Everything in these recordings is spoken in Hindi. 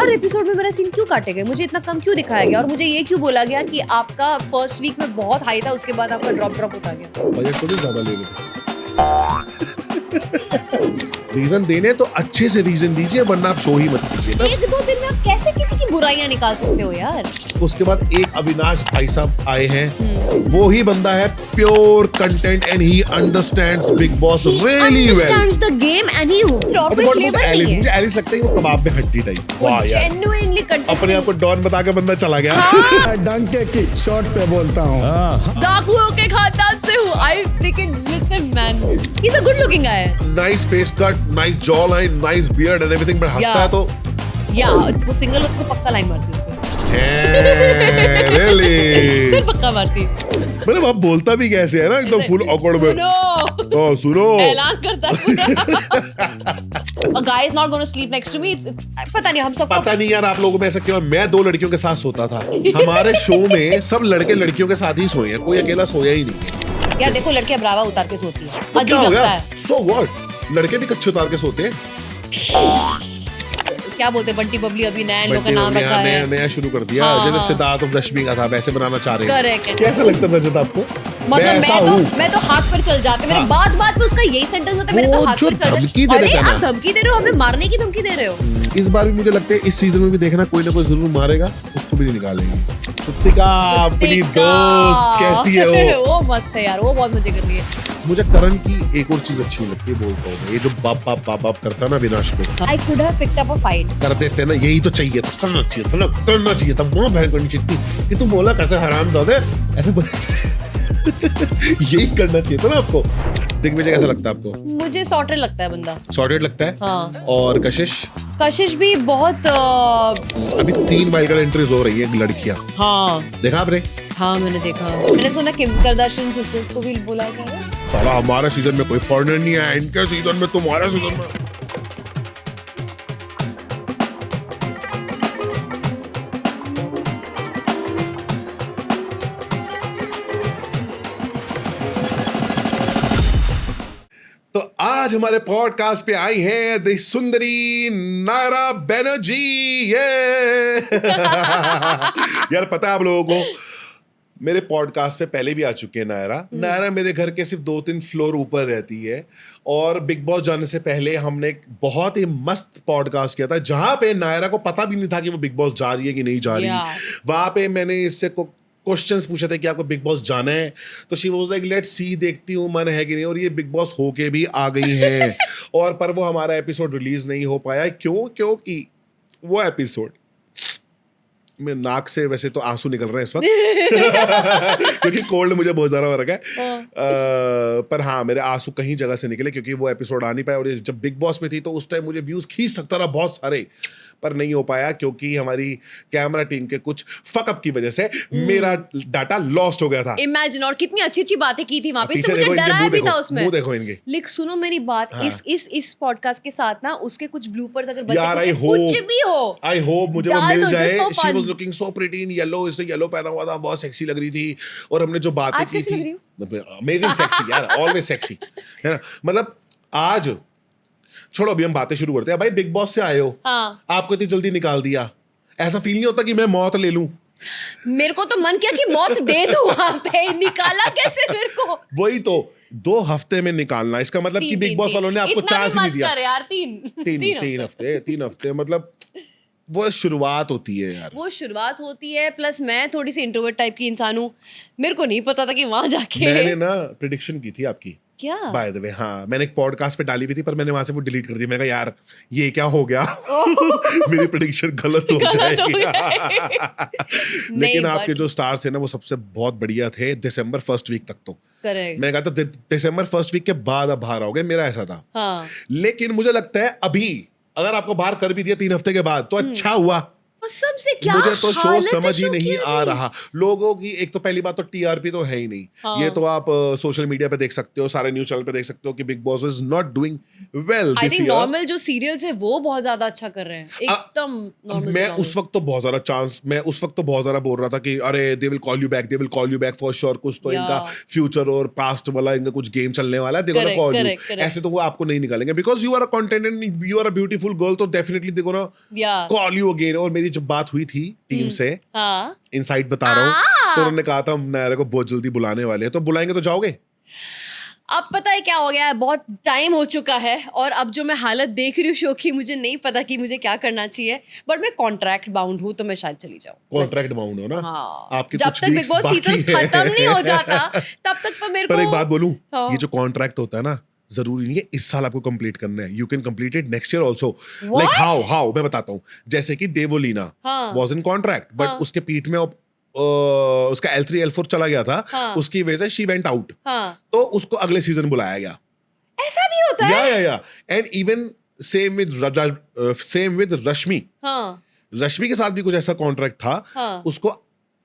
हर एपिसोड में मेरा सीन क्यों काटे गए, मुझे इतना कम क्यों दिखाया गया और मुझे ये क्यों बोला गया कि आपका फर्स्ट वीक में बहुत हाई था, उसके बाद आपका ड्रॉप होता गया। बजट थोड़ी ज्यादा ले रहे रीजन देने तो अच्छे से रीजन दीजिए, वरना आप शो ही मत कीजिए ना। 1-2 दिन में आप कैसे किसी की बुराइयां निकाल सकते हो यार। उसके बाद एक अविनाश भाई साहब आए हैं, वो ही बंदा है pure content and he understands Bigg Boss really well. Understands the game and he एलिस, मुझे एलिस लगता है वो कबाब में हड्डी टाइप। वाह यार, जेन्युइनली अपने आप को डॉन बता के बंदा चला गया। डंके की शॉट पे बोलता हूँ। डाकुओं के खानदान से हूँ। I freaking miss him man. He is a good looking guy. Nice face cut, nice jaw line, nice beard and everything, पर हंसता है तो या वो सिंगल उसको पक्का लाइन मारती उसको। रियली फिर पक्का मारती। मतलब आप बोलता भी कैसे है ना, एकदम फुल ऑकवर्ड में। ओह सुनो, ऐलान करता A guy is not going to sleep next to me. It's पता नहीं हम सबको पता नहीं यार आप लोगों में ऐसा क्यों। मैं 2 लड़कियों के साथ सोता था हमारे शो में, सब लड़के लड़कियों के साथ ही सोए हैं, कोई अकेला सोया ही नहीं है। यार देखो लड़कियां ब्रावा उतार के सोती है, तो क्या अजीब हो लगता गया? है। सो व्हाट, लड़के भी कच्चे उतार के सोते हैं। क्या बोलते हैं, बंटी बबली अभी नया इन लोग का बंटी नाम बबली, रखा नया है। नया शुरू कर दिया। हाँ, जैसे हाँ। सिद्धार्थ और रश्मि का था वैसे बनाना चाह रहे हैं। करेक्ट। कैसा लगता है रजत आपको? मतलब मैं तो हाथ पर चल जाते, मेरे बात में उसका यही सेंटेंस होता है, मेरे तो वो हाथ जो पर चल धमकी जाते। दे अरे देता है आप ना। धमकी दे रहे हो, हमें मारने की धमकी दे रहे हो। इस बार भी मुझे लगता है इस सीजन में भी देखना कोई ना कोई जरूर मारेगा, उसको भी नहीं निकालेंगे। कृतिका अपनी दोस्त कैसी है वो? वो मस्त है यार, वो बहुत मजे कर रही है। मुझे करण की एक और चीज अच्छी लगती है, बोलता हूँ ये जो बाप बाप बाप बाप करता है ना विनाश को, I could have picked up a fight. कर देते हैं ना, यही तो चाहिए था, करना चाहिए था ना, करना चाहिए था, वहाँ बहन करनी चाहिए थी कि तुम बोला कैसे हरामजादे ऐसे यही करना चाहिए था ना आपको। दिग्विजय कैसा लगता है आपको? मुझे सॉर्टेड लगता है बंदा। सॉर्टेड लगता है। हाँ। और कशिश भी बहुत अभी 3 वाइल्ड एंट्रीज हो रही है लड़कियां, हाँ देखा आपने? हाँ मैंने देखा। मैंने सुना किम करदाशियन सिस्टर्स को भी बुलाया जा रहा है। साला हमारे सीजन में कोई फॉरेनर नहीं है, इनके सीजन में, तुम्हारे सीजन में। तो आज हमारे पॉडकास्ट पे आई हैं द सुंदरी नायरा बनर्जी। ये यार पता है आप लोगों को, मेरे पॉडकास्ट पे पहले भी आ चुके हैं नायरा मेरे घर के सिर्फ 2-3 फ्लोर ऊपर रहती है। और बिग बॉस जाने से पहले हमने एक बहुत ही मस्त पॉडकास्ट किया था जहां पे नायरा को पता भी नहीं था कि वो बिग बॉस जा रही है कि नहीं जा रही। वहां पे मैंने इससे क्वेश्चंस पूछे थे कि आपको बिग बॉस जाना है, तो she was like let's see, देखती हूँ मन है कि नहीं। और ये बिग बॉस होके भी आ गई हैं और पर वो हमारा एपिसोड रिलीज नहीं हो पाया। क्योंकि वो एपिसोड, मेरे नाक से वैसे तो आंसू निकल रहे हैं इस वक्त क्योंकि कोल्ड मुझे बहुत ज्यादा हो रखा है। पर हाँ मेरे आंसू कहीं जगह से निकले क्योंकि वो एपिसोड आ नहीं पाया। और जब बिग बॉस में थी तो उस टाइम मुझे व्यूज खींच सकता था बहुत सारे, पर नहीं हो पाया क्योंकि हमारी कैमरा टीम के कुछ फकअप की वजह से मेरा डाटा लॉस्ट हो गया था। इमेजिन, और कितनी अच्छी बातें की थी वहां पे, पीछे मुझे देखो, डराया भी था उसमें। मुंह देखो इनके। लिख सुनो मेरी बात, हाँ। इस पॉडकास्ट के साथ ना उसके कुछ ब्लूपर्स अगर बचे यार कुछ भी हो, आई होप मुझे वो डाल मिल दो, जाए। just for she fun। Was looking so pretty in yellow, इससे येलो पहना हुआ था, बहुत सेक्सी लग रही थी। और हमने जो बातें आज की कैसी लग रही थी, अमेजिंग सेक्सी यार, ऑलवेज सेक्सी है ना। मतलब आज छोड़ो, अभी हम बातें शुरू करते हैं। भाई बिग बॉस से आए हो, हाँ। आपको इतनी जल्दी निकाल दिया, ऐसा फील नहीं होता कि मैं मौत ले लूं? मेरे को तो मन किया कि मौत दे दूं वहां पे, निकाला कैसे मेरे को? वही तो 2 हफ्ते में निकालना, इसका मतलब कि बिग बॉस वालों ने आपको चांस ही नहीं दिया। यार, 3 हफ्ते मतलब वो शुरुआत होती है यार, वो शुरुआत होती है। प्लस मैं थोड़ी सी इंट्रोवर्ट टाइप की इंसान हूँ, मेरे को नहीं पता था कि वहां जाके मैंने ना प्रेडिक्शन की थी आपकी, क्या बाय द वे। हाँ मैंने एक पॉडकास्ट पे डाली भी थी, पर मैंने वहां से वो डिलीट कर दी। मैंने कहा यार ये क्या हो गया मेरी प्रेडिक्शन गलत हो जाएगी लेकिन आपके जो स्टार्स थे ना वो सबसे बहुत बढ़िया थे दिसंबर फर्स्ट वीक तक। तो करेक्ट, मैंने कहा था दिसंबर फर्स्ट वीक के बाद अब बाहर आओगे, मेरा ऐसा था। हाँ। लेकिन मुझे लगता है अभी अगर आपको बाहर कर भी दिया 3 हफ्ते के बाद तो अच्छा हुआ, कसम से क्या मुझे तो शो हालत है समझ ही शो नहीं की आ अभी। रहा। लोगों की एक तो पहली बात तो टीआरपी तो है ही नहीं। हाँ। ये तो आप सोशल मीडिया पे देख सकते हो, सारे न्यूज चैनल पे देख सकते हो कि big boss is not doing well I this think year. Normal जो सीरियल्स है वो बहुत ज्यादा अच्छा कर रहे हैं, एकदम नॉर्मल मैं उस वक्त तो बहुत ज्यादा बोल रहा था कि अरे they will call you back for sure. कुछ तो Yeah. इनका फ्यूचर और पास्ट वाला इनका कुछ गेम चलने वाला है, they gonna Correct, call you. correct, correct. ऐसे तो वो आपको नहीं निकालेंगे because you are a content and you are a beautiful girl, तो डेफिनेटली दे गोना या कॉल यू अगेन। और मेरी जब बात हुई थी टीम से, हाँ इनसाइड बता रहा हूँ, तो उन्होंने कहा था नायरा को बहुत जल्दी बुलाने वाले हैं, तो बुलाएंगे तो जाओगे? अब पता है क्या हो गया है, बहुत टाइम हो चुका है और अब जो मैं हालत देख रही हूँ शो की, मुझे नहीं पता कि मुझे क्या करना चाहिए, बट मैं कॉन्ट्रैक्ट बाउंड हूँ तो मैं शायद चली जाऊँ। कॉन्ट्रैक्ट बाउंड हो ना? हाँ, आपके जब कुछ तक बिग weeks बॉस बाकी सीजन है। खत्म नहीं हो जाता तब तक तो मेरे पर एक को। बात बोलूं, हाँ। ये जो कॉन्ट्रैक्ट होता है ना, जरूरी नहीं है इस साल आपको कंप्लीट करना है। You can complete it next year also. What? Like how मैं बताता हूँ। जैसे कि डेवोलिना हाँ। वाज इन कॉन्ट्रैक्ट, बट हाँ। उसके पीठ में उसका L3 L4 चला गया था, हाँ। उसकी वजह से शी वेंट आउट, हाँ, तो उसको अगले सीजन बुलाया गया। ऐसा भी होता है। या एंड इवन सेम विद रश्मि। हाँ रश्मि के साथ भी कुछ ऐसा कॉन्ट्रैक्ट था, हाँ, उसको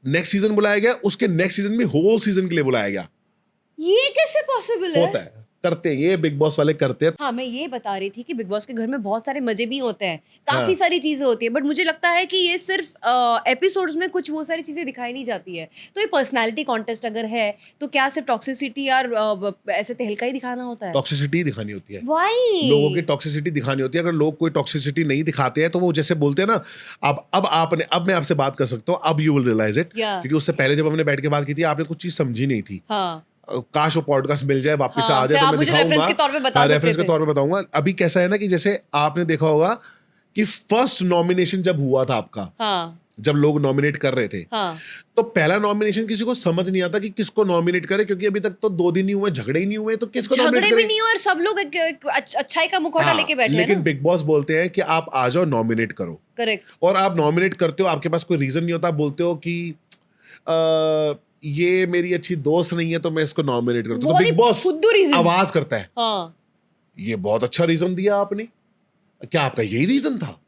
नेक्स्ट सीजन बुलाया गया, उसके नेक्स्ट सीजन में होल सीजन के लिए बुलाया गया। ये कैसे पॉसिबल है? होता है, करते हैं, ये बिग बॉस वाले करते हैं। हाँ, मैं ये बता रही थी कि बिग बॉस के घर में बहुत सारे मजे भी होते हैं, काफी हाँ। सारी चीजें होती है, बट मुझे लगता है कि ये सिर्फ एपिसोड्स में कुछ वो सारी चीजें दिखाई नहीं जाती है। तो ये पर्सनालिटी कॉन्टेस्ट अगर है तो क्या सिर्फ टॉक्सिसिटी और ऐसे तहलका ही दिखाना होता है? टॉक्सिसिटी दिखानी होती है, वाई लोगों की टॉक्सिसिटी दिखानी होती है। अगर लोग कोई टॉक्सिसिटी नहीं दिखाते हैं तो वो जैसे बोलते हैं ना, अब मैं आपसे बात कर सकता हूँ, अब you will realise it, Yeah. क्योंकि उससे पहले जब हमने बैठ के बात की थी आपने कुछ चीज समझी नहीं थी। हाँ, काश वो पॉडकास्ट मिल जाए, वापस से हाँ, आ फिर जाए तो आप मैं मुझे दिखाऊंगा। reference के तौर पे बता सकते रेफरेंस के थे। तौर पे बताऊंगा। अभी कैसा है ना कि जैसे आपने देखा होगा कि फर्स्ट नॉमिनेशन जब हुआ था आपका, हाँ, जब लोग नॉमिनेट कर रहे थे, हाँ, तो पहला नॉमिनेशन किसी को समझ नहीं आता कि किसको नॉमिनेट करे, क्योंकि अभी तक तो 2 दिन ही हुए, झगड़े ही नहीं हुए, तो किसको झगड़े नॉमिनेट भी करे? नहीं हुए और सब लोग एक अच्छाई का मुखौटा हाँ, लेके बैठे हैं लेकिन ना। बिग बॉस बोलते हैं कि आप आ जाओ, नॉमिनेट करो। करेक्ट। और आप नॉमिनेट करते हो, आपके पास कोई रीजन नहीं होता, आप बोलते हो कि ये मेरी अच्छी दोस्त नहीं है तो मैं इसको नॉमिनेट करता हूं। तो बहुत ही बिग बॉस फुद्दू reason। आवाज करता है, हाँ, ये बहुत अच्छा रीजन दिया आपने। क्या आपका यही रीजन था?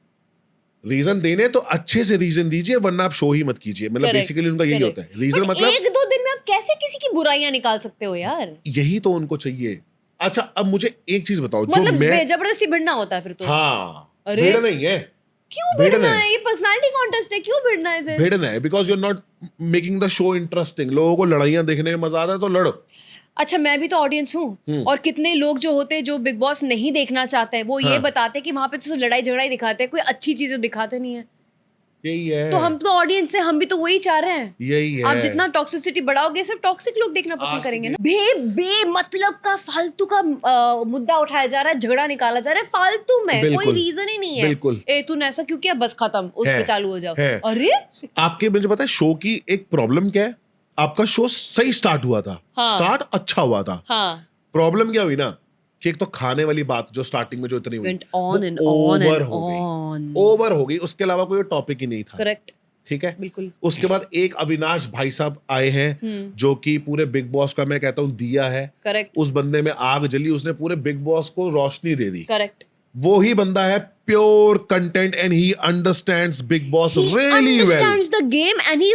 रीजन देने तो अच्छे से रीजन दीजिए, वरना आप शो ही मत कीजिए। मतलब Correct, बेसिकली उनका यही correct। होता है, रीजन But मतलब एक दो दिन में आप कैसे किसी की बुराइयां निकाल सकते हो यार? यही तो उनको चाहिए। अच्छा, अब मुझे एक चीज बताओ, जो मतलब मैं जबरदस्ती भिड़ना होता है फिर तो। हाँ, अरे? भिड़ नहीं है, क्यों भिड़ना भिड़ना है। है? ये पर्सनालिटी कॉन्टेस्ट है, क्यों भिड़ना है फिर? भिड़ना है because you are not making the show interesting. लोगों को लड़ाइयां देखने में मजा आता है तो लड़ो। अच्छा, मैं भी तो ऑडियंस हूँ, और कितने लोग जो होते हैं जो बिग बॉस नहीं देखना चाहते हैं, वो ये हाँ। बताते हैं कि वहां पे तो लड़ाई झगड़ा ही दिखाते हैं, कोई अच्छी चीजें दिखाते नहीं है। यही है, तो हम तो ऑडियंस है, हम भी तो वही चाह रहे हैं। यही है। आप जितना टॉक्सिसिटी बढ़ाओगे सिर्फ टॉक्सिक लोग देखना पसंद आज करेंगे के ना। बे मतलब का फालतू का मुद्दा उठाया जा रहा है, झगड़ा निकाला जा रहा है फालतू में, कोई बिल्कुल, रीजन ही नहीं है। बिल्कुल। ए तूने ऐसा क्यों किया, बस खत्म, उस है, पे चालू हो जाओ। है। अरे आपके मुझे पता है शो की एक प्रॉब्लम क्या है। आपका शो सही स्टार्ट हुआ था, हाँ। स्टार्ट अच्छा हुआ था। हाँ, प्रॉब्लम क्या हुई ना कि एक तो खाने वाली बात जो स्टार्टिंग में जो इतनी हुई, went on and on over and हो गई, on। ओवर हो गई। उसके अलावा कोई टॉपिक ही नहीं था। करेक्ट, ठीक है, बिल्कुल। उसके बाद एक अविनाश भाई साहब आए हैं, जो कि पूरे बिग बॉस का मैं कहता हूँ दिया है। करेक्ट, उस बंदे में आग जली, उसने पूरे बिग बॉस को रोशनी दे दी। करेक्ट। वो ही बंदा है pure content and he understands Bigg Boss really well. understands the game and he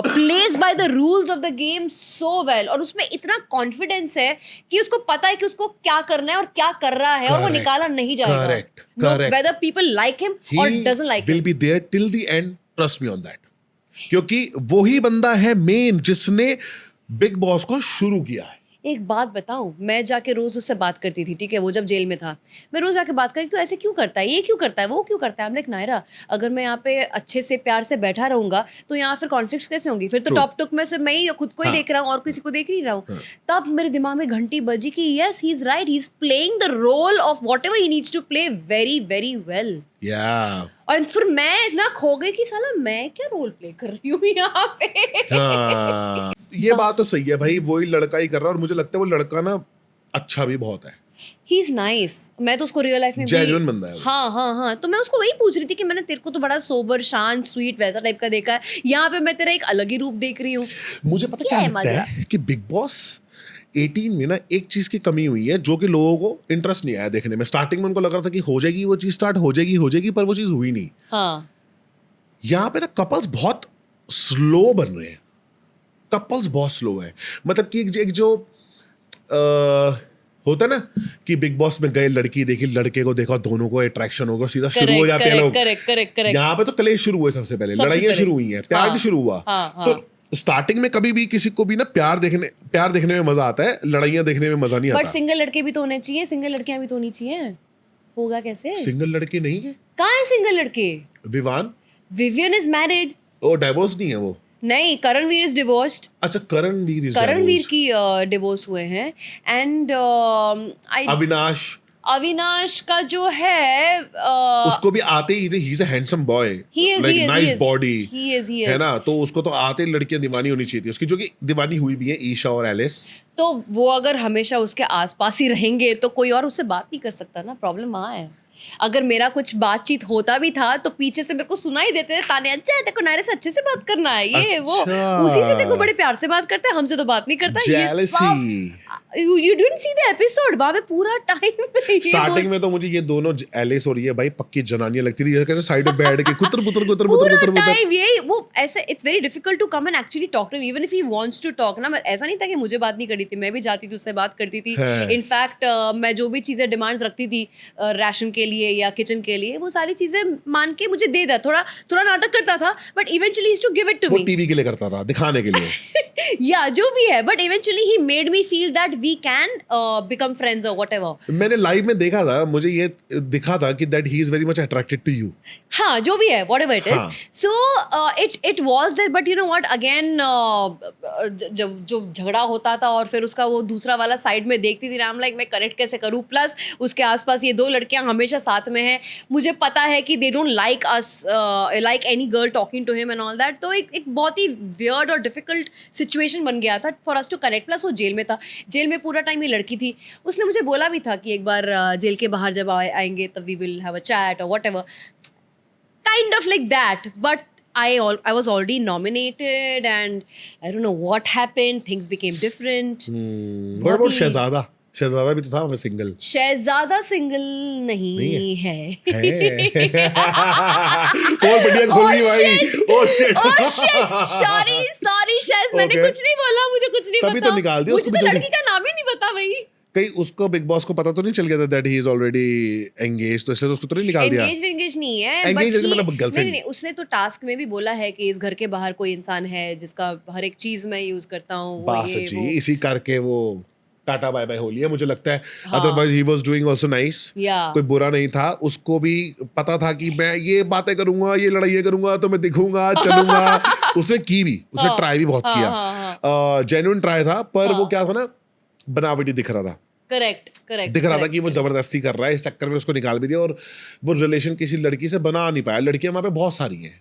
plays by the rules of the game so well, और उसमें इतना कॉन्फिडेंस है कि उसको पता है कि उसको क्या करना है और क्या कर रहा है, और वो Correct, निकाला नहीं जाएगा। correct, correct. whether people like him or doesn't like will him। be there till the end, trust me on that, क्योंकि वही बंदा है मेन जिसने बिग बॉस को शुरू किया है। एक बात बताऊं, मैं जाके रोज उससे बात करती थी, ठीक है, वो जब जेल में था, मैं रोज जाके बात करती, तो ऐसे क्यों करता है, ये क्यों करता है, वो क्यों करता है। हम लाइक नायरा, अगर मैं यहाँ पे अच्छे से प्यार से बैठा रहूंगा तो यहाँ फिर कॉन्फ्लिक्ट्स कैसे होंगी? फिर तो True. टॉप टुक में से मैं ही खुद को ही हाँ। देख रहा हूँ और किसी को देख नहीं रहा हूँ। तब मेरे दिमाग में घंटी बजी कि yes, he is right, he is playing the role of whatever he needs to play very very well. या और फिर मैं ना खो गई कि साला मैं क्या रोल प्ले कर रही हूँ यहाँ पे। हाँ, ये बात तो सही है भाई, वही लड़का ही कर रहा है। और मुझे लगता है वो लड़का ना अच्छा भी बहुत है, ही इज नाइस। मैं तो उसको रियल लाइफ में जेन्युइन बंदा है वो। हाँ हाँ हाँ, तो मैं उसको वही पूछ रही थी कि मैंने तेरे को तो बड़ा सोबर, शांत, स्वीट वैसा टाइप का देखा है, यहाँ पे मैं तेरा एक अलग ही रूप देख रही हूँ। मुझे पता क्या क्या है लगता है कि बिग बॉस 18 में ना एक चीज की कमी हुई है, जो कि लोगों को इंटरेस्ट नहीं आया देखने में। स्टार्टिंग में उनको लग रहा था कि हो जाएगी वो चीज, स्टार्ट हो जाएगी, पर वो चीज हुई नहीं। हाँ, यहाँ पे ना कपल्स बहुत स्लो बन रहे हैं, कपल्स बहुत स्लो है। मतलब कि एक जो होता है ना कि बिग बॉस में गए, लड़की देखी, लड़के को देखा, दोनों को अट्रैक्शन होगा, सीधा शुरू हो जाते हैं लोग। करेक्ट। यहाँ पे तो कलेश शुरू हुए, सबसे पहले सबसे लड़ाइयाँ पहले। शुरू हुई हैं, प्यार भी शुरू हुआ। तो स्टार्टिंग में कभी भी किसी को भी ना प्यार देखने में मजा आता है, लड़ाइयाँ देखने में मजा नहीं बट आता। सिंगल लड़के भी तो होने चाहिए, सिंगल लड़कियां भी तो होनी चाहिए। होगा कैसे? सिंगल लड़के नहीं है, कहाँ है सिंगल लड़के? Vivaan, Vivian is married. वो डाइवोर्स नहीं है वो। नहीं, करणवीर इज डिवोर्स्ड। अच्छा, करणवीर करणवीर की डिवोर्स हुए हैं। एंड अविनाश का जो है उसको भी आते ही he is a handsome boy, like nice body है ना, तो उसको तो आते ही लड़कियां दीवानी होनी चाहिए थी उसकी, जो कि दीवानी हुई भी है, ईशा और एलिस। तो वो अगर हमेशा उसके आसपास ही रहेंगे तो कोई और उससे बात नहीं कर सकता ना, प्रॉब्लम वहाँ है। अगर मेरा कुछ बातचीत होता भी था तो पीछे से मेरे को सुनाई देते थे ताने, अच्छा देखो नायरा से अच्छे से बात करना है, ये वो उसी से देखो बड़े प्यार से बात करता है, हमसे तो बात नहीं करता। ये सब you didn't see the episode, वहाँ पे पूरा टाइम स्टार्टिंग में तो मुझे ये दोनों एलिस और ये भाई पक्की जनानियां लगती थी, जैसे साइड में बैठ के कुतर टाइम यही वो ऐसे। It's very difficult to come and actually talk to him even if he wants to talk ना। ऐसा नहीं था कि मुझे बात नहीं करनी थी, मैं भी जाती थी उससे बात करती थी। इनफैक्ट मैं जो भी चीजें डिमांड्स रखती थी राशन के लिए या किचन के लिए, वो सारी चीजें मान के मुझे दे दिया। थोड़ा नाटक करता था but eventually he to give it to me. वो टीवी के लिए करता था, दिखाने के लिए या जो भी है, but eventually he made me feel that we can become friends और व्हाटएवर। मैंने लाइव में देखा था, मुझे ये दिखा था कि that he is very much attracted to you. हाँ, जो भी है whatever it is, so it was there. But you know what, again जब जो झगड़ा होता था और फिर उसका वो दूसरा वाला साइड में देखती थी, आई एम लाइक मैं कनेक्ट कैसे करूँ। प्लस उसके आसपास ये दो लड़कियां हमेशा साथ में हैं, मुझे पता है कि they don't like us, like any girl talking to him and all that. तो एक बहुत ही वियर्ड और डिफिकल्ट सिचुएशन बन गया था for us to connect. Plus वो जेल में था, जेल में पूरा टाइम ये लड़की थी। उसने मुझे बोला भी था कि एक बार जेल के बाहर जब आएंगे तब we will have a chat और whatever, kind of like that. But I was already nominated and I don't know what happened, things became different. What about शहजादा? शहजादा भी तो था वो सिंगल। शहजादा सिंगल नहीं है। बहुत बढ़िया खोली भाई। Oh shit. Sorry शहज, मैंने कुछ नहीं बोला, मुझे कुछ नहीं पता। तभी तो निकाल दिया मुझे तो लड़की का नाम ही नहीं पता भाई। कहीं उसको बिग बॉस को पता तो नहीं चल गया था that he is already engage, तो इसलिए तो उसको तो नहीं निकाल दिया। एंगेज नहीं है, एंगेज मतलब गर्लफ्रेंड। नहीं, उसने तो टास्क में भी बोला है कि इस घर के बाहर कोई इंसान है जिसका हर एक चीज मैं यूज करता हूँ, वो ये वो। इसी करके वो टाटा बाय बाय हो लिया, मुझे लगता है। Otherwise he was doing also nice, कोई बुरा नहीं था। उसको भी पता था कि मैं ये बातें करूंगा, ये लड़ाइयाँ करूंगा तो मैं दिखूंगा, चलूंगा। उसने की भी, उसने ट्राई भी बहुत किया, जेन्युइन ट्राई था, पर वो क्या था ना, बनावटी दिख रहा था। करेक्ट दिख रहा था कि वो जबरदस्ती कर रहा है, इस चक्कर में उसको निकाल भी दिया और वो रिलेशन किसी लड़की से बना नहीं पाया। लड़कियां वहां पे बहुत सारी हैं,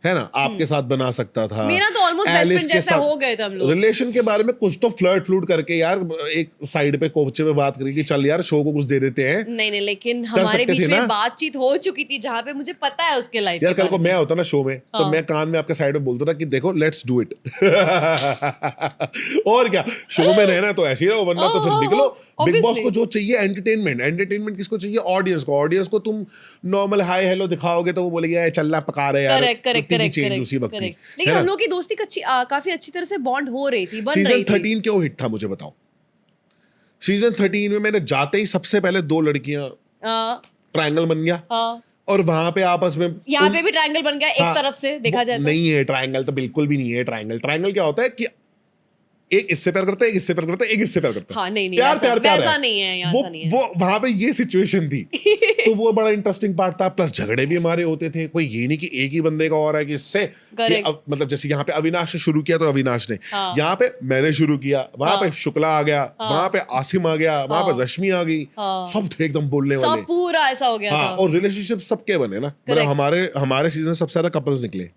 है ना, आपके साथ बना सकता था, मेरा तो ऑलमोस्ट बेस्ट फ्रेंड जैसा हो गए थे हम लोग। रिलेशन के बारे में कुछ तो फ्लर्ट करके यार एक साइड पे कोपचे में बात करी कि चल यार शो को कुछ दे देते हैं। नहीं, लेकिन हमारे बीच में बातचीत हो चुकी थी जहाँ पे मुझे पता है उसके लाइफ यार। कल को मैं होता ना शो में, तो मैं कान में आपके साइड में बोलता था कि देखो लेट्स डू इट। और क्या, शो में रहना तो ऐसे ही रहो, वरना तो फिर निकलो। बिग बॉस को जो चाहिए एंटरटेनमेंट किसको चाहिए? ऑडियंस को तुम नॉर्मल हाय हेलो दिखाओगे तो वो बोलेगा चल रहा पका रहे यार। करेक्ट चेंज उसी वक्त थी। लेकिन हम लोग की दोस्ती काफी अच्छी तरह से बॉन्ड हो रही थी, बन रही थी। सीजन 13 क्यों हिट था मुझे बताओ? सीजन 13 में मैंने जाते ही सबसे पहले दो लड़कियां, ट्रायंगल बन गया, और वहां पे आपस में यहाँ पे भी ट्रायंगल बन गया एक तरफ से देखा जाए तो। नहीं है ट्रायंगल, तो बिल्कुल भी नहीं है ट्रायंगल क्या होता है कि एक इससे प्यार करता है, एक इससे प्यार करता है, एक इससे प्यार करता है। हाँ, नहीं, प्यार वैसा नहीं है, वो वहां पे ये सिचुएशन थी। तो वो बड़ा इंटरेस्टिंग पार्ट था। प्लस झगड़े भी हमारे होते थे, कोई ये नहीं कि एक ही बंदे का और है कि इससे मतलब जैसे यहाँ पे अविनाश ने शुरू किया तो अविनाश ने, यहाँ पे मैंने शुरू किया, वहां पे शुक्ला आ गया, वहां पे आसिम आ गया, वहां पे रश्मि आ गई, सब थे एकदम बोलने वाले, सब पूरा ऐसा हो गया था। और रिलेशनशिप सबके बने ना, मतलब हमारे सीजन सबसे ज्यादा कपल्स निकले।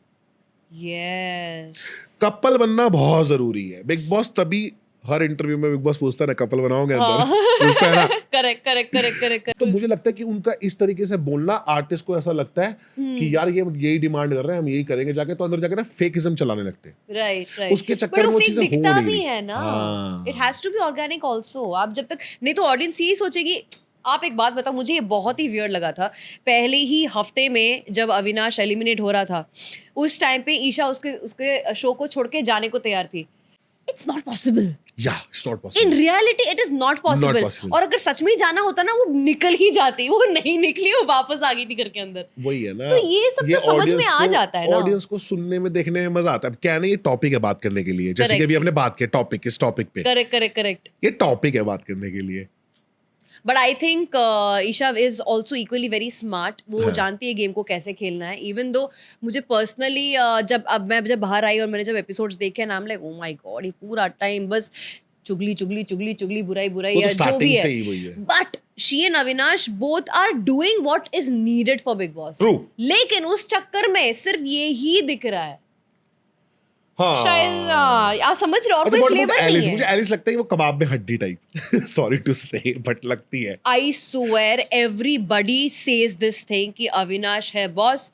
कपल बनना बहुत जरूरी है। बिग बॉस तभी हर इंटरव्यू में बिग बॉस पूछता है ना कपल बनाओगे अंदर, पूछता है ना। करेक्ट। तो मुझे लगता है कि उनका इस तरीके से बोलना, आर्टिस्ट को ऐसा लगता है कि यार ये यही डिमांड कर रहे हैं, हम यही करेंगे जाके, तो अंदर जाके ना फेकिज्म चलाने लगते हैं। राइट। उसके चक्कर में वो चीजें हो नहीं रही है ना। It has to be organic also. आप जब तक नहीं तो ऑडियंस यही सोचेगी आप एक बात बताओ, मुझे ये बहुत ही वियर्ड लगा था पहले ही हफ्ते में जब अविनाश एलिमिनेट हो रहा था, उस टाइम पे ईशा उसके शो को छोड़ के जाने को तैयार थी. It's not possible. Yeah it's not in possible. Reality it is not possible. possible. और अगर सच में जाना होता ना, वो निकल ही जाती, वो नहीं निकली, वो वापस आ गई थी घर के अंदर. वही है ना. तो ये सब तो समझ में आ जाता है ना. ऑडियंस को सुनने में, देखने में मजा आता है. क्या है ना, ये टॉपिक है बात करने के लिए. जैसे कि अभी हमने बात की टॉपिक, इस टॉपिक पे. करेक्ट. ये टॉपिक है बात करने के लिए. But I think Isha is also equally very smart. वो जानती है गेम को कैसे खेलना है. इवन दो मुझे पर्सनली जब बाहर आई और मैंने जब एपिसोड्स देखे ना, लाइक ओ माय गॉड, ये पूरा टाइम बस चुगली बुराई वो या तो जो भी स्टार्टिंग से है. ही वही है. But she and Avinash both are doing what is needed for Bigg Boss. True. लेकिन उस चक्कर में सिर्फ ये ही दिख रहा है. हाँ. शायद आप समझ रहे हो, और तो कोई what about फ्लेवर नहीं Alice? है. मुझे एलिस लगता है कि वो कबाब में हड्डी टाइप. सॉरी टू से, बट लगती है. I swear everybody says this thing कि अविनाश है बॉस,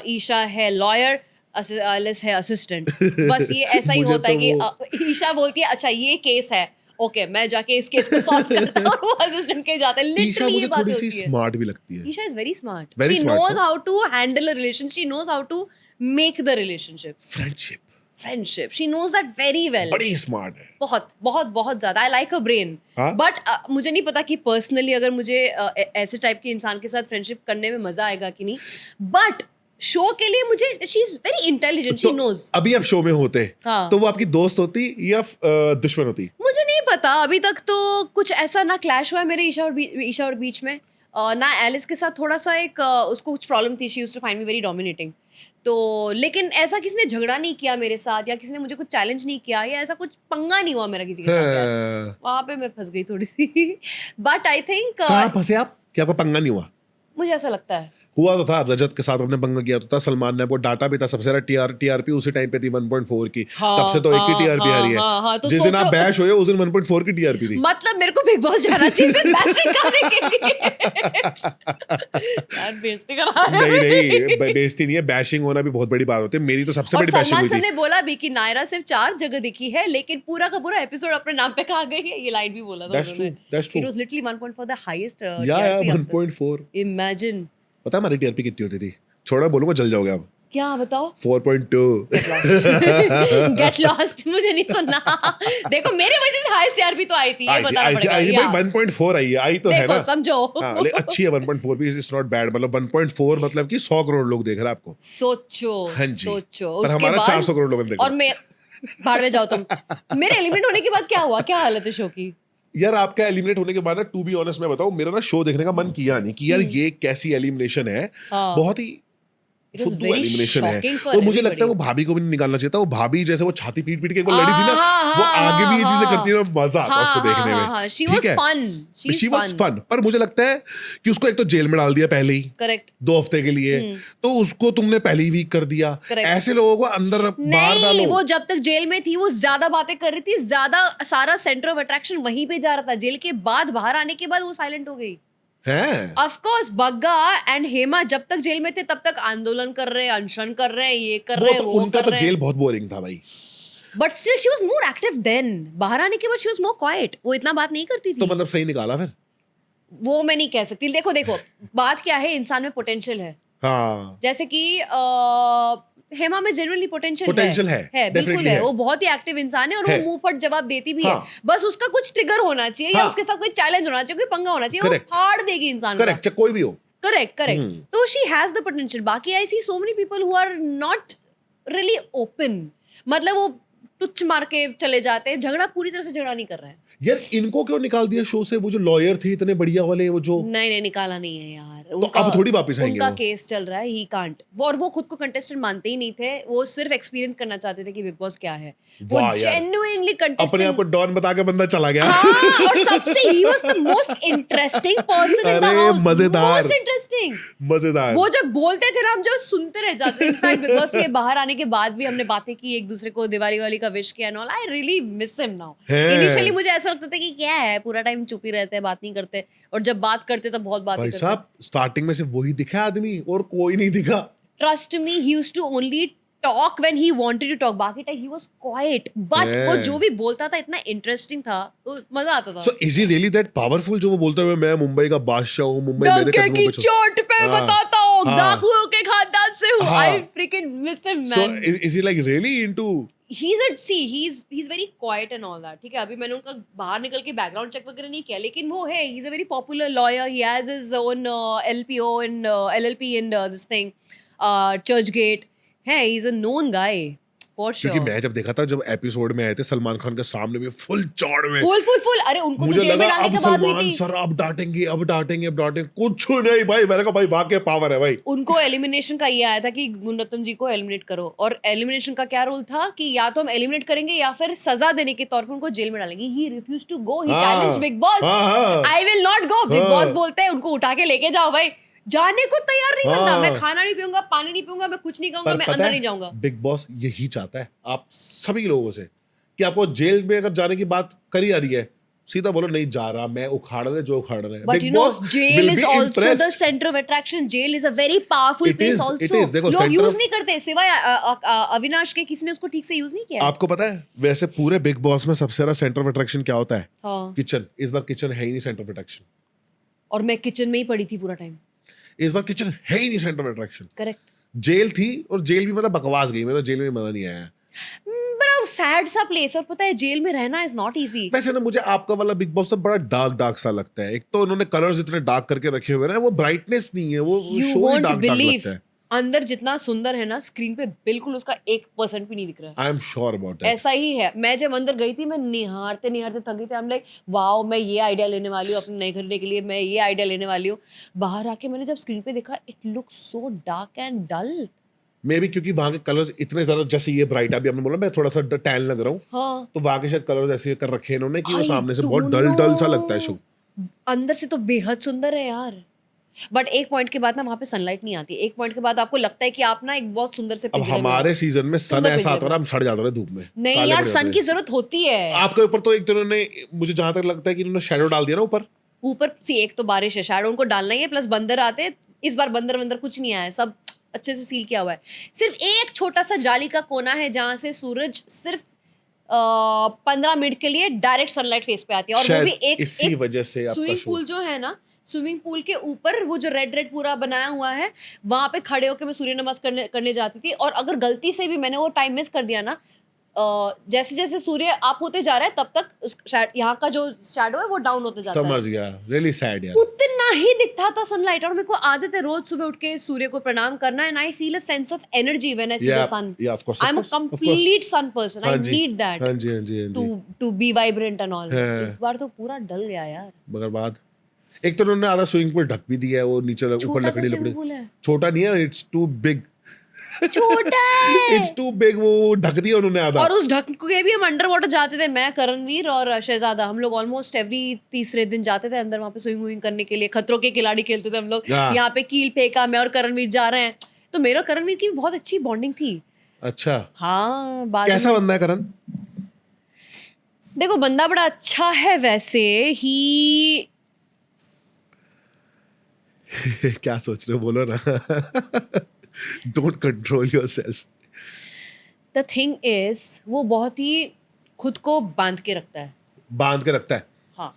ईशा है लॉयर, एलिस है असिस्टेंट. बस ये ऐसा ही मुझे होता है तो कि ईशा बोलती है अच्छा ये केस है, ओके मैं जाके इस केस को सॉल्व करता हूँ, और वो असिस्टेंट के जाते हैं. ईशा लिटरली ये मुझे बात थोड़ी सी होती है. स्मार्ट भी लगती है. Isha is very smart. Very she smart, knows huh? How to handle a relationship. She knows how to make the relationship. Friendship she knows that very well. बड़ी स्मार्ट है. बहुत ज्यादा. I like a brain. हाँ? बट मुझे नहीं पता कि पर्सनली अगर मुझे ऐसे टाइप के इंसान के साथ फ्रेंडशिप करने में मजा आएगा कि नहीं. बट शो के लिए मुझे she is very intelligent. She knows. अभी आप शो में होते हाँ. तो वो आपकी दोस्त होती या दुश्मन होती? मुझे नहीं पता, अभी तक तो कुछ ऐसा ना क्लैश हुआ है मेरे ईशा और बीच में. ना एलिस के साथ थोड़ा सा एक उसको कुछ प्रॉब्लम थी. She used to find me very dominating. तो लेकिन ऐसा किसी ने झगड़ा नहीं किया मेरे साथ, या किसी ने मुझे कुछ चैलेंज नहीं किया, या ऐसा कुछ पंगा नहीं हुआ मेरा किसी के साथ यार. वहां पे मैं फंस गई थोड़ी सी. बट आई थिंक कहाँ फंसे आप? क्या आपका पंगा नहीं हुआ? मुझे ऐसा लगता है. हुआ तो था, रजत के साथ अपने पंगा किया तो था. सलमान ने वो डाटा भी था, सबसे ज्यादा टीआरपी उसी टाइम पे थी 1.4 की. तब से तो एक ही टीआरपी आ रही है. तो जिस दिन आप बैश हुए उस दिन 1.4 की टीआरपी थी. मतलब मेरे को बिग बॉस जाना चाहिए सिर्फ बैटिंग करने के लिए. यार बेइज्जती करा रहा है. नहीं बेइज्जती नहीं है, बैशिंग होना भी बहुत बड़ी बात होती है. मेरी तो सबसे और बड़ी बैशिंग सलमान हुई सर थी. ने बोला भी कि नायरा सिर्फ 4 जगह दिखी है, लेकिन पूरा का पूरा एपिसोड अपने नाम पे कहा गई है. ये लाइन भी बोला था That's true, that's true. It was literally 1.4 the highest या 1.4. Imagine. पता है हमारी टीआरपी कितनी होती थी? छोड़ा बोलूंगा जल जाओगे आप. क्या बताओ? 4.2. Get lost. मुझे नहीं सुनना. देखो मेरे वजह से हाईएस्ट टीआरपी तो आई थी, ये बताना पड़ेगा. आई भाई 1.4 आई तो है देखो ना. समझो. हाँ, लेकिन अच्छी है 1.4 भी. It's not bad. मतलब 1.4 मतलब कि 100 करोड़ लोग देख रहे हैं आपको. सोचो. हाँ जी. सोचो. और उसके हमारा बाद 400 करोड़ लोगों ने देखा. और मैं भाड़ में जाओ तुम. मेरे एलिमिनेट होने के बाद क्या हुआ? क्या हालत है शो की? यार आपका एलिमिनेट होने के बाद ना, टू बी ऑनेस्ट मैं बताऊं, मेरा ना शो देखने का मन किया नहीं कि यार ये कैसी एलिमिनेशन है. हाँ. बहुत ही It was फुद्दू very एलिमिनेशन है. shocking for और मुझे लगता है everybody. वो भाभी को भी नहीं निकालना चाहिए था. वो भाभी जैसे वो छाती पीट पीट के एक बार लड़ी थी ना, हाँ, वो हाँ, आगे भी ये चीजें हाँ, करती है ना, मजा आता है उसको देखने में. She ठीक was है? fun. She was fun. पर मुझे लगता है कि उसको एक तो जेल में डाल दिया पहले ही Correct. 2 हफ्ते के लिए, तो उसको तुमने पहले ही वीक कर दिया. Correct. ऐसे लोगों को अंदर बाहर नहीं, डालो. वो जब तक जेल में थी वो ज्यादा बातें कर रही थी, ज्यादा सारा सेंटर ऑफ अट्रैक्शन वहीं पे जा रहा था. जेल के बाद बाहर आने के बाद वो साइलेंट हो गई. हैं? Of course Bagga and Hema जब तक जेल में थे तब तक आंदोलन कर रहे, अनशन कर रहे, ये कर रहे, वो उनका कर तो रहे. जेल बहुत बोरिंग था भाई. But still she was more active then. बाहर आने के बाद शी वाज मोर क्वाइट. वो इतना बात नहीं करती तो थी. मतलब सही निकाला फिर. वो मैं नहीं कह सकती. देखो बात क्या है, इंसान में पोटेंशियल है. हाँ, जैसे कि हेमा में जेन्युइनली पोटेंशियल है, बिल्कुल definitely है. है. वो बहुत ही एक्टिव इंसान है और है. वो मुंह पर जवाब देती भी हाँ. है. बस उसका कुछ ट्रिगर होना चाहिए, या हाँ. उसके साथ कोई चैलेंज होना चाहिए, कोई पंगा होना चाहिए. Correct. वो फाड़ देगी इंसान का. करेक्ट, कोई भी हो. करेक्ट. तो शी हैज द पोटेंशियल. बाकी I see so many people who are not really open. मतलब वो टुच मार के चले जाते हैं. झगड़ा पूरी तरह से झगड़ा नहीं कर रहे हैं. यार इनको क्यों निकाल दिया शो से? वो जो लॉयर थे इतने बढ़िया वाले, वो जो नहीं निकाला नहीं है यार. तो अब थोड़ी वापस आएंगे उनका वो. केस चल रहा है. He can't. और वो खुद को कंटेस्टेंट मानते ही नहीं थे. वो सिर्फ एक्सपीरियंस करना चाहते थे कि बिग बॉस क्या है. वो वाह यार. जेन्युइनली अपने आप कंटेस्टेंट. को डॉन बता के बंदा चला गया. हाँ, और सबसे he was the most interesting person in the अरे, हाउस. मजेदार. Most interesting. मजेदार. वो जब बोलते थे ना, हम जो सुनते रह जाते. इनफैक्ट बिग बॉस के बाहर आने के बाद भी हमने बातें की, एक दूसरे को दिवाली वाली का विश किया and all. I really miss him now. है. इनिशियली मुझे ऐसा लगता था कि क्या है, पूरा टाइम चुप ही रहते हैं, बात नहीं करते. और जब बात करते तब बहुत बातें भाई करते. साहब स्टार्टिंग में से वही दिखा आदमी और कोई नहीं दिखा. Trust me, he used to only talk when he wanted to talk. बाकी time he was quiet, but वो Yeah. जो भी बोलता था इतना interesting था, तो मजा आता था. So is he really that powerful जो वो बोलता है मैं मुंबई का बादशाह हूँ, मुंबई मेरे डंके कदमों की पे चल-" चोट पे हाँ, बताता हूँ, हाँ। डाकुओं के खानदान से हूँ. हाँ. I freaking miss him, So man. is he like really into he's very quiet and all that. ठीक है, अभी मैंने उनका बाहर निकल के बैकग्राउंड चेक वगैरह नहीं किया, लेकिन वो है, he's a very popular lawyer. He has his own LPO and LLP in this thing, Churchgate. है, he's a known guy for sure. क्योंकि मैं जब देखा था जब एपिसोड में आए थे सलमान खान के सामने भी फुल चौड़ में full. अरे उनको तो मुझे जेल में लगा डालने अब के बाद हुई सलमान थी. सर अब डांटेंगे कुछ नहीं भाई, मैंने कहा भाई वाकई पावर है भाई. उनको एलिमिनेशन का ये आया था कि गुणरत्न जी को एलिमिनेट करो, और एलिमिनेशन का क्या रोल था कि या तो हम एलिमिनेट करेंगे या फिर सजा देने के तौर पर उनको जेल में डालेंगे. ही रिफ्यूज टू गो, ही हाँ, चैलेंज्ड बिग बॉस. हाँ. I will not go. Bigg हाँ. बॉस बोलते हैं उनको उठा के लेके जाओ भाई. जाने को तैयार नहीं बनता. हाँ. मैं खाना नहीं पीऊंगा, पानी नहीं पीऊंगा, मैं कुछ नहीं कहूंगा, पर मैं पता अंदर है नहीं जाऊंगा. बिग बॉस यही चाहता है आप सभी लोगों से कि आपको जेल में अगर जाने की बात करी आ रही है सीधा बोलो नहीं जा रहा, मैं उखाड़ दे जो उखाड़ रहे हैं. But Big you know, Boss jail will is be also the impressed. center of attraction. Jail is a very powerful It place is, also. it is. देखो, लोग center यूज of- नहीं करते सिवाय अविनाश के, किसी ने उसको ठीक से यूज नहीं किया. आपको पता है वैसे पूरे बिग बॉस में सबसे ज्यादा सेंटर ऑफ अट्रैक्शन क्या होता है? हाँ. किचन. इस बार किचन है ही नहीं सेंटर ऑफ अट्रैक्शन. और मैं किचन में ही पड़ी थी पूरा टाइम. इस बार किचन है ही नहीं centre of attraction. Correct. Jail थी और जेल भी मतलब बकवास गई, मतलब जेल में मजा नहीं आया. बड़ा सैड सा प्लेस, और पता है जेल में रहना इज नॉट इजी. वैसे ना मुझे आपका वाला बिग बॉस तो बड़ा डार्क सा लगता है. एक तो उन्होंने कलर्स इतने डार्क करके रखे हुए हैं, वो ब्राइटनेस नहीं है, वो you show he won't dark believe, लगता है. अंदर जितना सुंदर है ना स्क्रीन पे बिल्कुल उसका 1% भी नहीं दिख रहा है. I am sure about that. ऐसा ही है. मैं जब अंदर गई थी मैं निहारते थक गई थी. आई एम लाइक वाओ, मैं ये आइडिया लेने वाली हूँ अपने नए घर के लिए, मैं ये आइडिया लेने वाली हूँ. बाहर आके मैंने जब स्क्रीन पे देखा, it look so dark and dull. Maybe क्योंकि वहां के कलर्स इतने ज्यादा, जैसे ये ब्राइट अभी आपने बोला मैं थोड़ा सा टैन लग रहा हूँ, हाँ, तो वहां के शायद कलर्स ऐसे कर रखे हैं इन्होंने कि वो I सामने से don't बहुत डल सा लगता है know. शो. अंदर से तो बेहद सुंदर है यार. बट एक पॉइंट के बाद ना वहाँ पे सनलाइट नहीं आती. एक पॉइंट के बाद आपको लगता है कि आप ना एक बहुत सुंदर से अब पिंजरे में हो. हमारे सीजन में सन सुंदर ऐसा आता पिंजरे है हम सड़ जाते हैं धूप में. नहीं काले यार, पड़ सन जाते की हैं. जरूरत होती है. आपके ऊपर तो एक तो इन्होंने, मुझे जहां तक लगता है कि इन्होंने शैडो डाल दिया ना ऊपर. ऊपर सी एक तो बारिश है, शैडो उनको डालना ही है, प्लस बंदर आते हैं. इस बार बंदर कुछ नहीं आया है, सब अच्छे से सील किया हुआ है. सिर्फ एक छोटा सा जाली का कोना है जहां से सूरज सिर्फ 15 मिनट के लिए डायरेक्ट सनलाइट फेस पे आती है, और वो शायद भी एक इसी वजह से आपका स्विमिंग शो. पूल जो है ना, स्विमिंग पूल के ऊपर वो जो रेड पूरा बनाया हुआ है, वहां पे खड़े होकर मैं सूर्य नमस्कार करने जाती थी. और अगर गलती से भी मैंने वो टाइम मिस कर दिया ना, जैसे जैसे सूर्य आप होते जा रहा है तब तक यहाँ का जो शैडो है वो डाउन होते जाता है. समझ गया. रियली सैड यार. उतना ही दिखता था सनलाइट. और मेरे को आदत है रोज सुबह उठ के सूर्य को प्रणाम करना, and I feel a sense of energy when I see the sun. Yeah, of course, I of am a course, of course. Complete sun person. I हाँ जी, नीड दैट हाँ जी, हाँ जी, हाँ जी. To be vibrant and all. हाँ. इस बार तो पूरा डल गया यार. मगर बाद एक तो उन्होंने आधा स्विमिंग पूल ढक भी दिया है, वो नीचे ऊपर छोटा सा लकड़ी स्विमिंग लकड़ी. पूल है. छोटा नहीं है, इट्स टू बिग. छोटा है. It's too big. वो ढक दिया उन्होंने आधा. और उस ढक के भी हम अंडर वाटर जाते थे, मैं, करणवीर और शहजादा. हम लोग ऑलमोस्ट एवरी तीसरे दिन जाते थे अंदर, वहाँ पे स्विमिंग करने के लिए. खतरों के खिलाड़ी खेलते थे हम लोग. हाँ. यहाँ पे कील फेंका, मैं और करणवीर जा रहे हैं. तो मेरा करणवीर की बहुत अच्छी बॉन्डिंग थी. अच्छा. हाँ, बाद कैसा में बंदा है करण? देखो बंदा बड़ा अच्छा है वैसे. ही क्या सोच रहे हो, बोलो ना. Don't control yourself. The thing is वो बहुत ही खुद को बांध के रखता है. बांध के रखता है. हाँ,